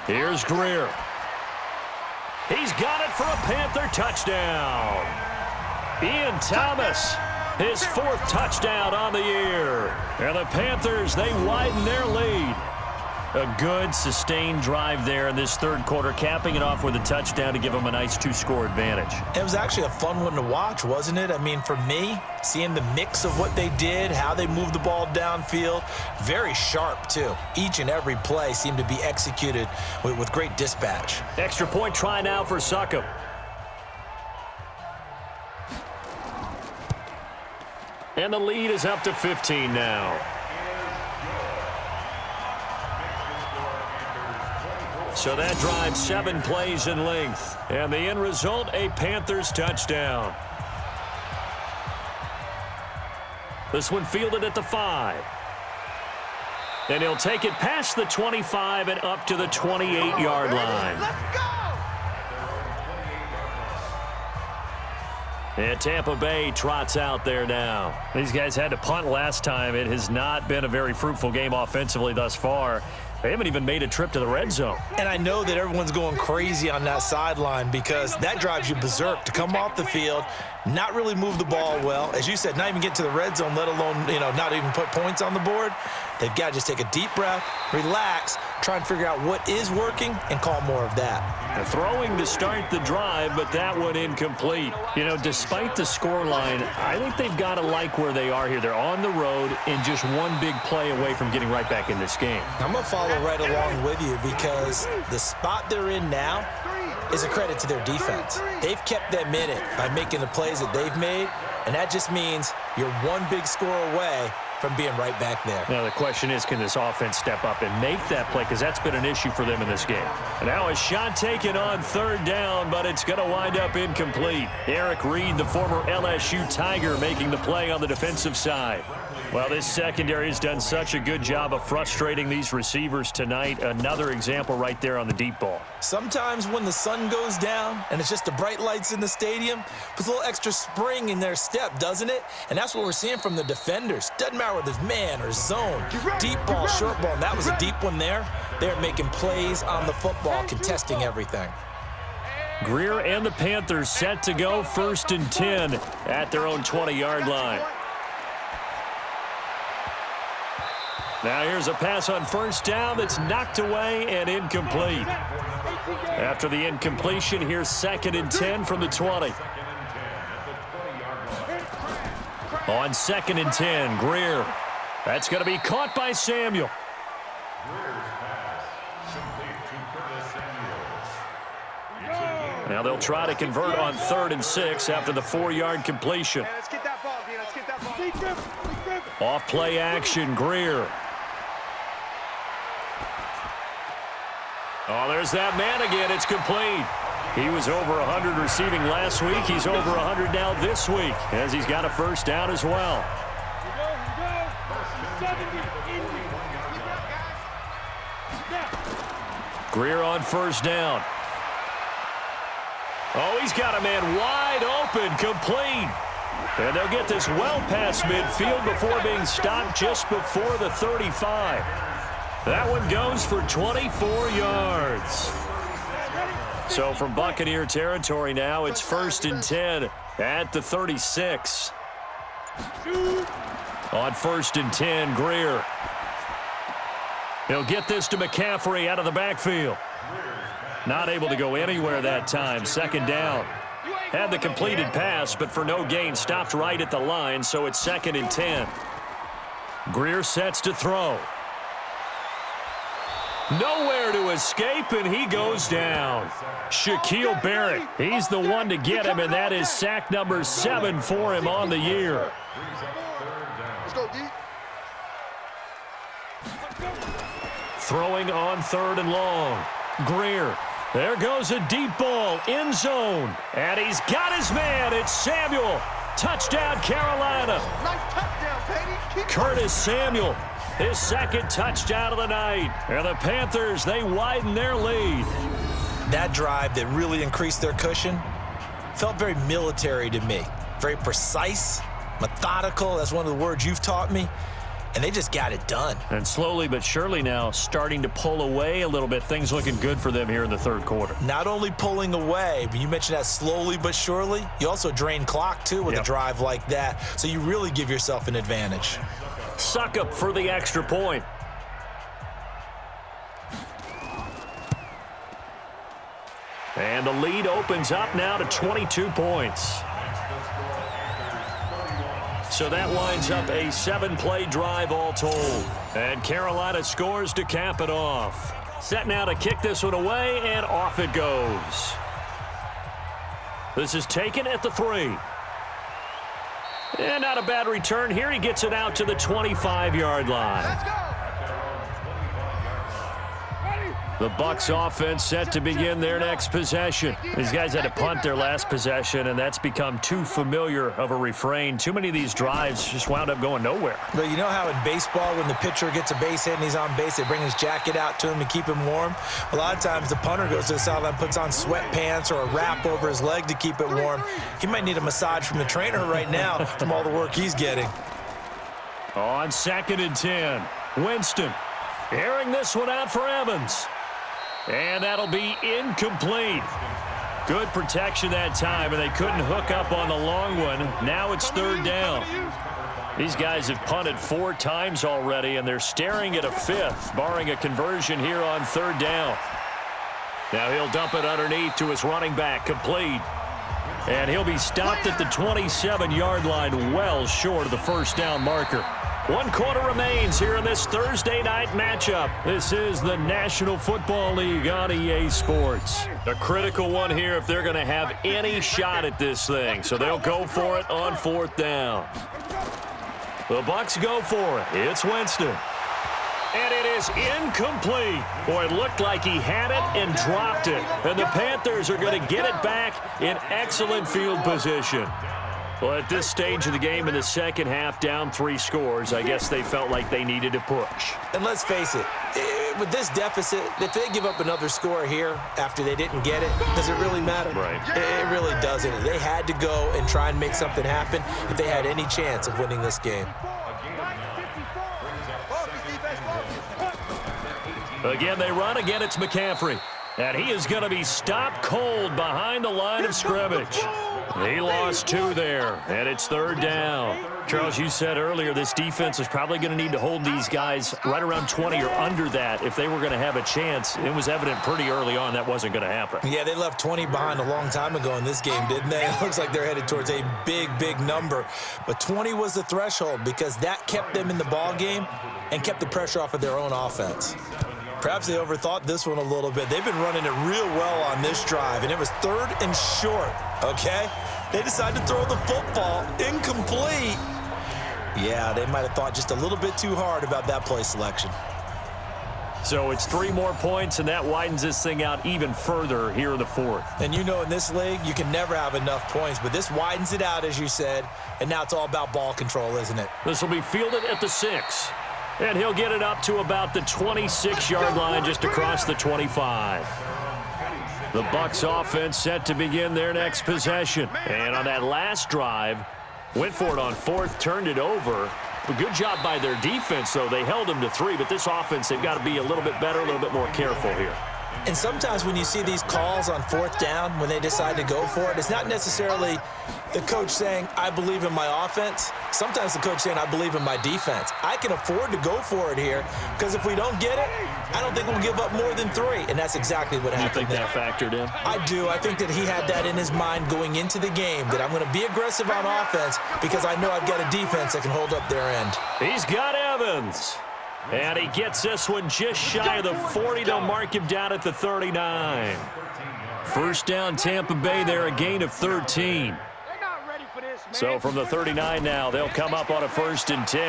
Here's Greer. He's got it for a Panther touchdown. Ian Thomas, his 4th touchdown on the year. And the Panthers, they widen their lead. A good, sustained drive there in this 3rd quarter, capping it off with a touchdown to give them a nice 2-score advantage. It was actually a fun one to watch, wasn't it? I mean, for me, seeing the mix of what they did, how they moved the ball downfield, very sharp, too. Each and every play seemed to be executed with great dispatch. Extra point try now for Succop. And the lead is up to 15 now. So that drives 7 plays in length. And the end result, a Panthers touchdown. This one fielded at the 5. And he'll take it past the 25 and up to the 28-yard line. Let's go. And Tampa Bay trots out there now. These guys had to punt last time. It has not been a very fruitful game offensively thus far. They haven't even made a trip to the red zone. And I know that everyone's going crazy on that sideline because that drives you berserk to come off the field, not really move the ball well. As you said, not even get to the red zone, let alone, not even put points on the board. They've got to just take a deep breath, relax, try and figure out what is working and call more of that. The throwing to start the drive, but that one incomplete. You know, despite the scoreline, I think they've got to like where they are here. They're on the road and just one big play away from getting right back in this game. I'm going to follow right along with you because the spot they're in now is a credit to their defense. They've kept them in it by making the plays that they've made, and that just means you're one big score away from being right back there. Now the question is, can this offense step up and make that play, because that's been an issue for them in this game. And now a shot taken on third down, but it's going to wind up incomplete. Eric Reed, the former LSU Tiger, making the play on the defensive side. Well, this secondary has done such a good job of frustrating these receivers tonight. Another example right there on the deep ball. Sometimes when the sun goes down and it's just the bright lights in the stadium, puts a little extra spring in their step, doesn't it? And that's what we're seeing from the defenders. Doesn't matter whether it's man or zone, deep ball, short ball, and that was a deep one there. They're making plays on the football, contesting everything. Greer and the Panthers set to go 1st and 10 at their own 20-yard line. Now here's a pass on first down that's knocked away and incomplete. After the incompletion, here's 2nd and 10 from the 20. On 2nd and 10, Greer. That's going to be caught by Samuel. Now they'll try to convert on 3rd and 6 after the 4-yard completion. Off play action, Greer. Oh, there's that man again. It's complete. He was over 100 receiving last week. He's over 100 now this week, as he's got a first down as well. Greer on first down. Oh, he's got a man wide open, complete. And they'll get this well past midfield before being stopped just before the 35. That one goes for 24 yards. So from Buccaneer territory now, it's 1st and 10 at the 36. On 1st and 10, Greer. He'll get this to McCaffrey out of the backfield. Not able to go anywhere that time. 2nd down. Had the completed pass, but for no gain, stopped right at the line, so it's 2nd and 10. Greer sets to throw. Nowhere to escape, and he goes down. Shaquille Barrett, he's the one to get him, and that is sack number 7 for him on the year. Let's go, D. Throwing on 3rd and long. Greer. There goes a deep ball, end zone. And he's got his man. It's Samuel. Touchdown, Carolina. Nice touchdown, baby. Curtis Samuel, his 2nd touchdown of the night. And the Panthers, they widen their lead. That drive that really increased their cushion felt very military to me. Very precise, methodical. That's one of the words you've taught me. And they just got it done. And slowly but surely now starting to pull away a little bit. Things looking good for them here in the 3rd quarter. Not only pulling away, but you mentioned that slowly but surely. You also drain clock, too, with a drive like that. So you really give yourself an advantage. Suck up for the extra point. And the lead opens up now to 22 points. So that winds up a 7-play drive all told. And Carolina scores to cap it off. Set now to kick this one away, and off it goes. This is taken at the 3. And not a bad return here. He gets it out to the 25-yard line. Let's go. The Bucs offense set to begin their next possession. These guys had to punt their last possession, and that's become too familiar of a refrain. Too many of these drives just wound up going nowhere. But you know how in baseball, when the pitcher gets a base hit and he's on base, they bring his jacket out to him to keep him warm? A lot of times the punter goes to the sideline, puts on sweatpants or a wrap over his leg to keep it warm. He might need a massage from the trainer right now from all the work he's getting. On 2nd and 10, Winston airing this one out for Evans. And that'll be incomplete. Good protection that time, and they couldn't hook up on the long one. Now it's 3rd down. These guys have punted 4 times already, and they're staring at a 5th, barring a conversion here on 3rd down. Now he'll dump it underneath to his running back, complete. And he'll be stopped at the 27-yard line, well short of the first down marker. 1 quarter remains here in this Thursday night matchup. This is the National Football League on EA Sports. A critical one here if they're going to have any shot at this thing. So they'll go for it on 4th down. The Bucs go for it. It's Winston. And it is incomplete. Boy, it looked like he had it and dropped it. And the Panthers are going to get it back in excellent field position. Well, at this stage of the game in the second half, down 3 scores, I guess they felt like they needed to push. And let's face it, with this deficit, if they give up another score here after they didn't get it, does it really matter? Right. It really doesn't. They had to go and try and make something happen if they had any chance of winning this game. Again, they run. Again, it's McCaffrey. And he is going to be stopped cold behind the line of scrimmage. He lost 2 there, and it's 3rd down. Charles, you said earlier this defense is probably going to need to hold these guys right around 20 or under that if they were going to have a chance. It was evident pretty early on that wasn't going to happen. Yeah, they left 20 behind a long time ago in this game, didn't they? It looks like they're headed towards a big, big number. But 20 was the threshold because that kept them in the ball game and kept the pressure off of their own offense. Perhaps they overthought this one a little bit. They've been running it real well on this drive, and it was 3rd and short, okay? They decided to throw the football incomplete. Yeah, they might have thought just a little bit too hard about that play selection. So it's 3 more points, and that widens this thing out even further here in the 4th. And you know in this league, you can never have enough points, but this widens it out, as you said, and now it's all about ball control, isn't it? This will be fielded at the 6. And he'll get it up to about the 26-yard line just across the 25. The Bucs offense set to begin their next possession. And on that last drive, went for it on 4th, turned it over. A good job by their defense, though. They held them to 3, but this offense, they've got to be a little bit better, a little bit more careful here. And sometimes when you see these calls on 4th down, when they decide to go for it, it's not necessarily the coach saying, I believe in my offense. Sometimes the coach saying, I believe in my defense. I can afford to go for it here because if we don't get it, I don't think we'll give up more than 3. And that's exactly what happened. You think that factored in? I do. I think that he had that in his mind going into the game, that I'm going to be aggressive on offense because I know I've got a defense that can hold up their end. He's got Evans. And he gets this one just shy of the 40. They'll mark him down at the 39. First down, Tampa Bay there, a gain of 13. So from the 39 now, they'll come up on a 1st and 10.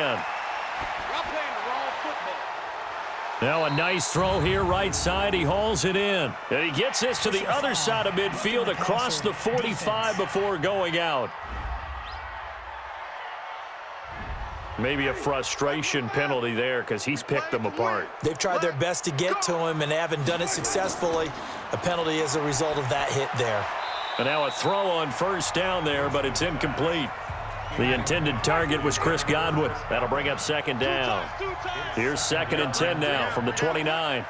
Now a nice throw here, right side. He hauls it in. And he gets this to the other side of midfield across the 45 before going out. Maybe a frustration penalty there because he's picked them apart. They've tried their best to get to him and they haven't done it successfully. A penalty as a result of that hit there. And now a throw on 1st down there, but it's incomplete. The intended target was Chris Godwin. That'll bring up 2nd down. Here's 2nd and 10 now from the 29.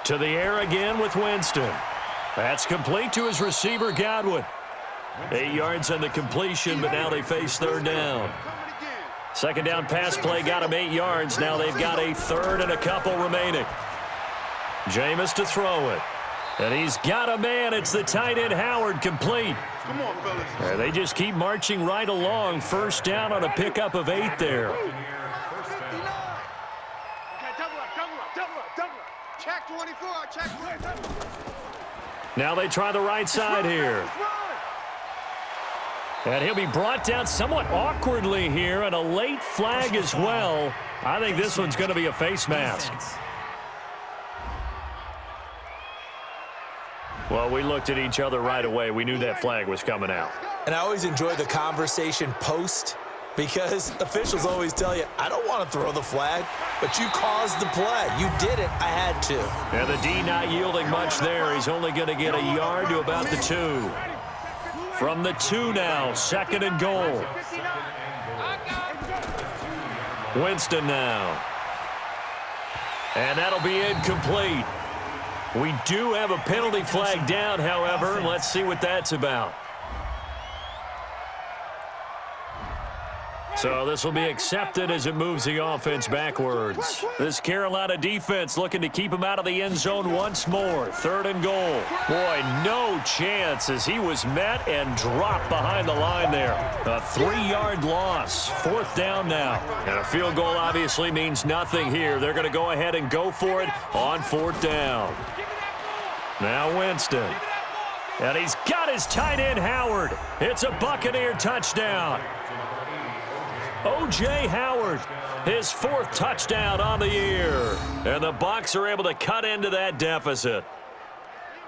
To the air again with Winston. That's complete to his receiver, Godwin. 8 yards on the completion, but now they face 3rd down. 2nd down pass play got him 8 yards. Now they've got a 3rd and a couple remaining. Jameis to throw it. And he's got a man. It's the tight end, Howard, complete. Come on, fellas. They just keep marching right along. 1st down on a pickup of 8 there. Okay, double up. Check 24, check 24. Now they try the right side here. And he'll be brought down somewhat awkwardly here, and a late flag as well. I think this one's going to be a face mask. Well, we looked at each other right away. We knew that flag was coming out. And I always enjoy the conversation post because officials always tell you, I don't want to throw the flag, but you caused the play. You did it. I had to. And the D not yielding much there. He's only going to get a yard to about the 2. From the 2 now, 2nd and goal. Winston now. And that'll be incomplete. We do have a penalty flag down, however. Let's see what that's about. So this will be accepted as it moves the offense backwards. This Carolina defense looking to keep him out of the end zone once more. 3rd and goal. Boy, no chance as he was met and dropped behind the line there. A 3-yard loss. 4th down now. And a field goal obviously means nothing here. They're going to go ahead and go for it on 4th down. Now Winston. And he's got his tight end Howard. It's a Buccaneer touchdown. O.J. Howard, his 4th touchdown on the year. And the Bucs are able to cut into that deficit.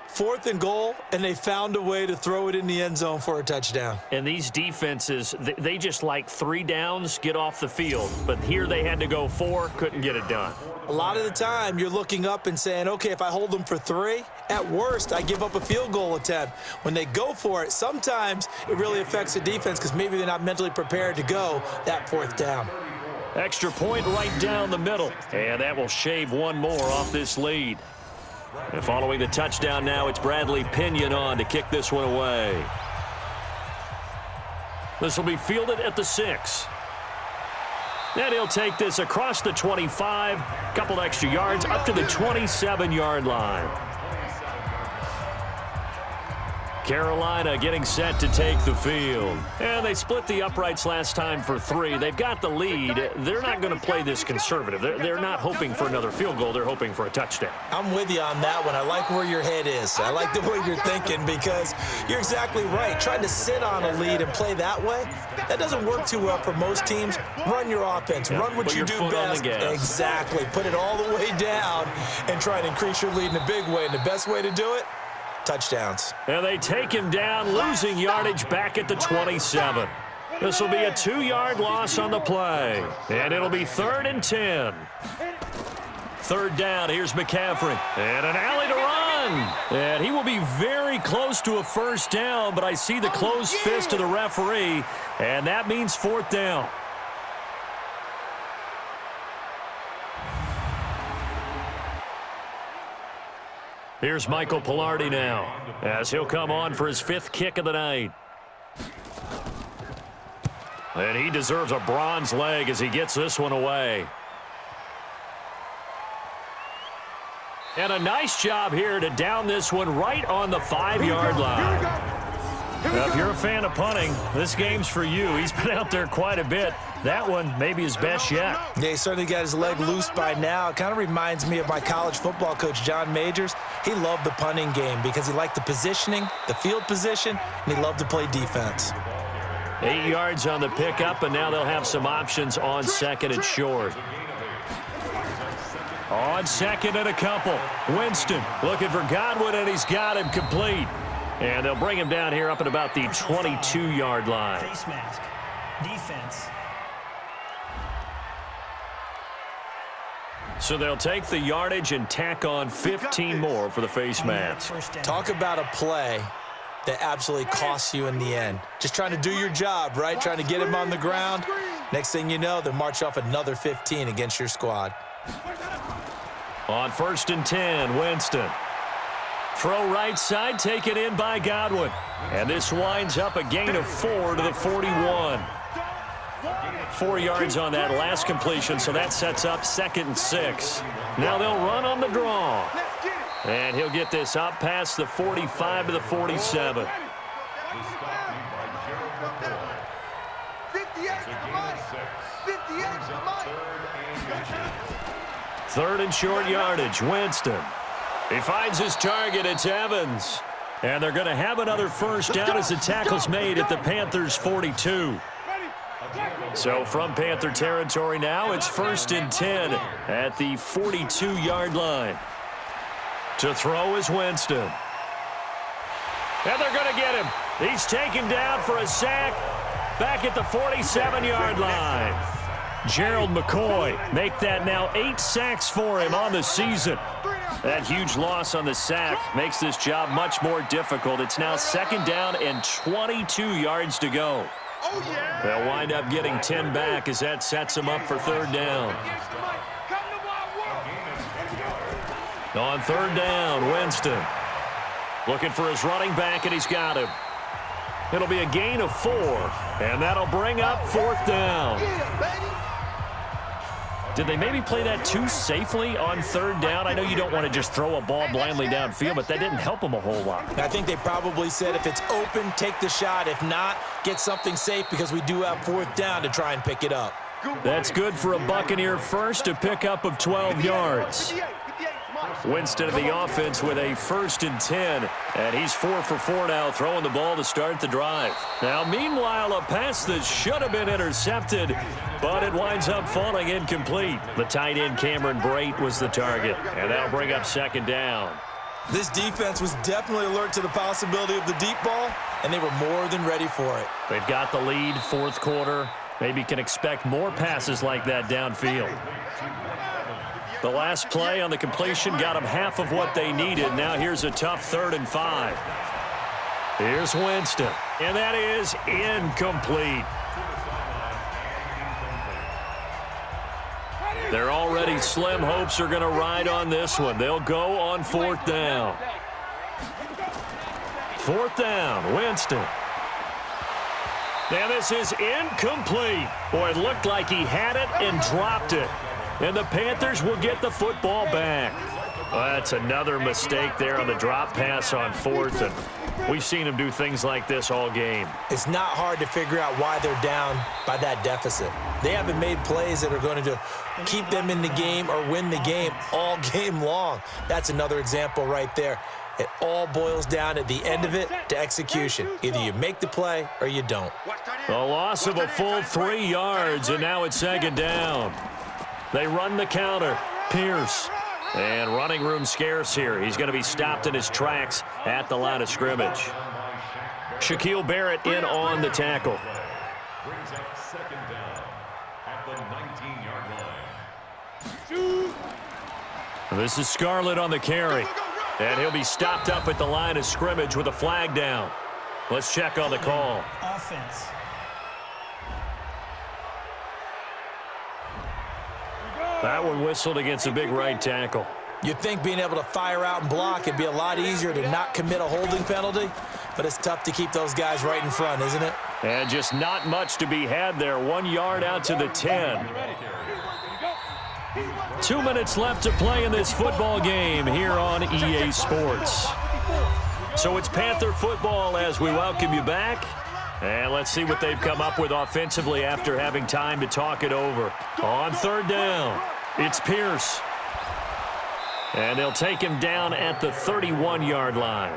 4th and goal, and they found a way to throw it in the end zone for a touchdown. And these defenses, they just like 3 downs, get off the field. But here they had to go 4, couldn't get it done. A lot of the time, you're looking up and saying, okay, if I hold them for 3, at worst, I give up a field goal attempt. When they go for it, sometimes it really affects the defense because maybe they're not mentally prepared to go that 4th down. Extra point right down the middle. And that will shave 1 more off this lead. And following the touchdown now, it's Bradley Pinion on to kick this one away. This will be fielded at the 6. And he'll take this across the 25, couple extra yards, up to the 27-yard line. Carolina getting set to take the field. And they split the uprights last time for 3. They've got the lead. They're not going to play this conservative. They're not hoping for another field goal. They're hoping for a touchdown. I'm with you on that one. I like where your head is. I like the way you're thinking because you're exactly right. Trying to sit on a lead and play that way, that doesn't work too well for most teams. Run your offense. Run what you do best. Exactly. Put it all the way down and try to increase your lead in a big way. And the best way to do it, touchdowns. And they take him down, losing yardage back at the 27. This will be a 2-yard loss on the play. And it'll be 3rd and 10. 3rd down, here's McCaffrey. And an alley to run. And he will be very close to a 1st down, but I see the closed fist of the referee, and that means 4th down. Here's Michael Pilardi now, as he'll come on for his 5th kick of the night. And he deserves a bronze leg as he gets this one away. And a nice job here to down this one right on the 5-yard line. Now, if you're a fan of punting, this game's for you. He's been out there quite a bit. That one maybe his best yet. Yeah, he certainly got his leg loose by now. It kind of reminds me of my college football coach, John Majors. He loved the punting game because he liked the positioning, the field position, and he loved to play defense. 8 yards on the pickup, and now they'll have some options on 2nd and short. On 2nd and a couple. Winston looking for Godwin, and he's got him complete. And they'll bring him down here up at about the 22-yard line. Face mask. Defense. So they'll take the yardage and tack on 15 more for the face mask. Talk about a play that absolutely costs you in the end. Just trying to do your job, right? Trying to get him on the ground. Next thing you know, they'll march off another 15 against your squad. On 1st and 10, Winston. Throw right side, taken in by Godwin. And this winds up a gain of 4 to the 41. 4 yards on that last completion, so that sets up 2nd and 6. Now they'll run on the draw. And he'll get this up past the 45 to the 47. 3rd and short yardage, Winston. He finds his target, it's Evans. And they're going to have another 1st down as the tackle's made at the Panthers' 42. So from Panther territory now, it's 1st and 10 at the 42-yard line. To throw is Winston. And they're going to get him. He's taken down for a sack back at the 47-yard line. Gerald McCoy make that now 8 sacks for him on the season. That huge loss on the sack makes this job much more difficult. It's now 2nd down and 22 yards to go. They'll wind up getting 10 back as that sets them up for 3rd down. On third down, Winston. Looking for his running back, and he's got him. It'll be a gain of 4, and that'll bring up fourth down. Did they maybe play that too safely on third down? I know you don't want to just throw a ball blindly downfield, but that didn't help them a whole lot. I think they probably said if it's open, take the shot. If not, get something safe because we do have fourth down to try and pick it up. That's good for a Buccaneer first, a pickup of 12 yards. Winston of the offense with a 1st and 10, and he's 4 for 4 now, throwing the ball to start the drive. Now, meanwhile, a pass that should have been intercepted, but it winds up falling incomplete. The tight end, Cameron Brate, was the target, and that'll bring up 2nd down. This defense was definitely alert to the possibility of the deep ball, and they were more than ready for it. They've got the lead, 4th quarter. Maybe can expect more passes like that downfield. The last play on the completion got them half of what they needed. Now here's a tough 3rd and 5. Here's Winston, and that is incomplete. Their already slim hopes are going to ride on this one. They'll go on 4th down. 4th down, Winston. Now this is incomplete. Boy, it looked like he had it and dropped it. And the Panthers will get the football back. Well, that's another mistake there on the drop pass on 4th. And we've seen him do things like this all game. It's not hard to figure out why they're down by that deficit. They haven't made plays that are going to keep them in the game or win the game all game long. That's another example right there. It all boils down at the end of it to execution. Either you make the play or you don't. A loss of a full 3 yards, and now it's 2nd down. They run the counter. Pierce. And running room scarce here. He's going to be stopped in his tracks at the line of scrimmage. Shaquille Barrett in on the tackle. Brings up 2nd down at the 19-yard line. This is Scarlett on the carry. And he'll be stopped up at the line of scrimmage with a flag down. Let's check on the call. Offense. That one whistled against a big right tackle. You'd think being able to fire out and block it'd be a lot easier to not commit a holding penalty, but it's tough to keep those guys right in front, isn't it? And just not much to be had there. 1 yard out to the 10. 2 minutes left to play in this football game here on EA Sports. So it's Panther football as we welcome you back. And let's see what they've come up with offensively after having time to talk it over. On 3rd down, it's Pierce. And they'll take him down at the 31-yard line.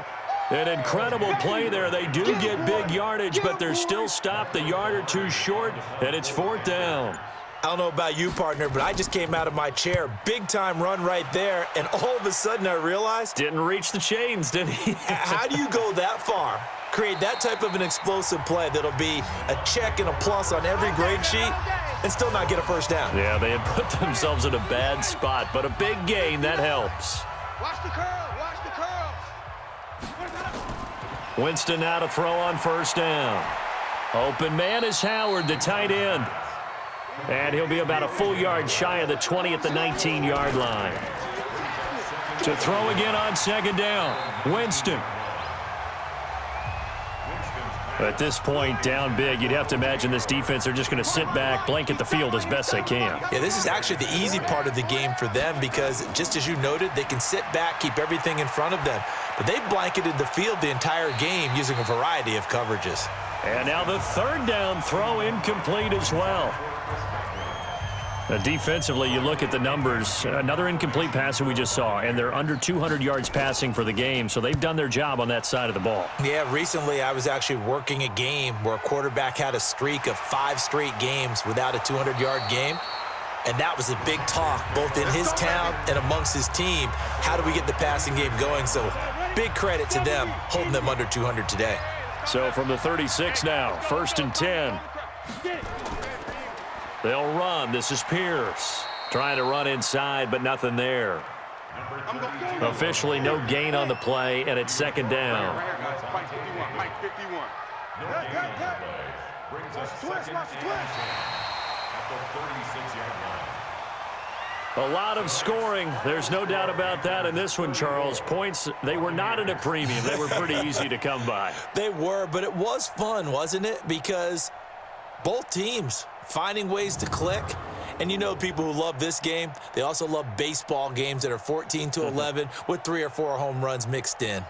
An incredible play there. They do get big yardage, but they're still stopped a yard or two short, and it's 4th down. I don't know about you, partner, but I just came out of my chair. Big-time run right there, and all of a sudden I realized... Didn't reach the chains, did he? How do you go that far? Create that type of an explosive play that'll be a check and a plus on every grade sheet and still not get a 1st down. Yeah, they had put themselves in a bad spot, but a big gain, that helps. Watch the curl. Watch the curl. Winston now to throw on 1st down. Open man is Howard, the tight end. And he'll be about a full yard shy of the 20 at the 19-yard line. To throw again on 2nd down, Winston. At this point, down big, you'd have to imagine this defense are just going to sit back, blanket the field as best they can. Yeah, this is actually the easy part of the game for them because, just as you noted, they can sit back, keep everything in front of them. But they've blanketed the field the entire game using a variety of coverages. And now the 3rd down throw incomplete as well. Defensively, you look at the numbers. Another incomplete pass that we just saw, and they're under 200 yards passing for the game, so they've done their job on that side of the ball. Yeah, recently I was actually working a game where a quarterback had a streak of 5 straight games without a 200-yard game, and that was a big talk both in his town and amongst his team. How do we get the passing game going? So big credit to them holding them under 200 today. So from the 36 now, 1st and 10. They'll run. This is Pierce. Trying to run inside, but nothing there. Officially no gain on the play, and it's 2nd down. Mike 51. Brings us 2nd and 10 at the 36-yard line. A lot of scoring. There's no doubt about that in this one, Charles. Points, they were not at a premium. They were pretty easy to come by. They were, but it was fun, wasn't it? Because both teams finding ways to click. And you know people who love this game, they also love baseball games that are 14-11 with 3 or 4 home runs mixed in.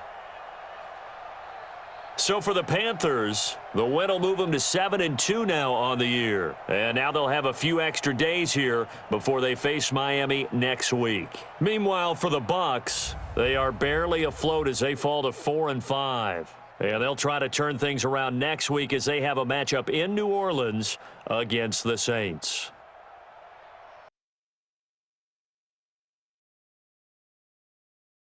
So for the Panthers, the win will move them to 7-2 now on the year. And now they'll have a few extra days here before they face Miami next week. Meanwhile, for the Bucs, they are barely afloat as they fall to 4-5. And they'll try to turn things around next week as they have a matchup in New Orleans against the Saints.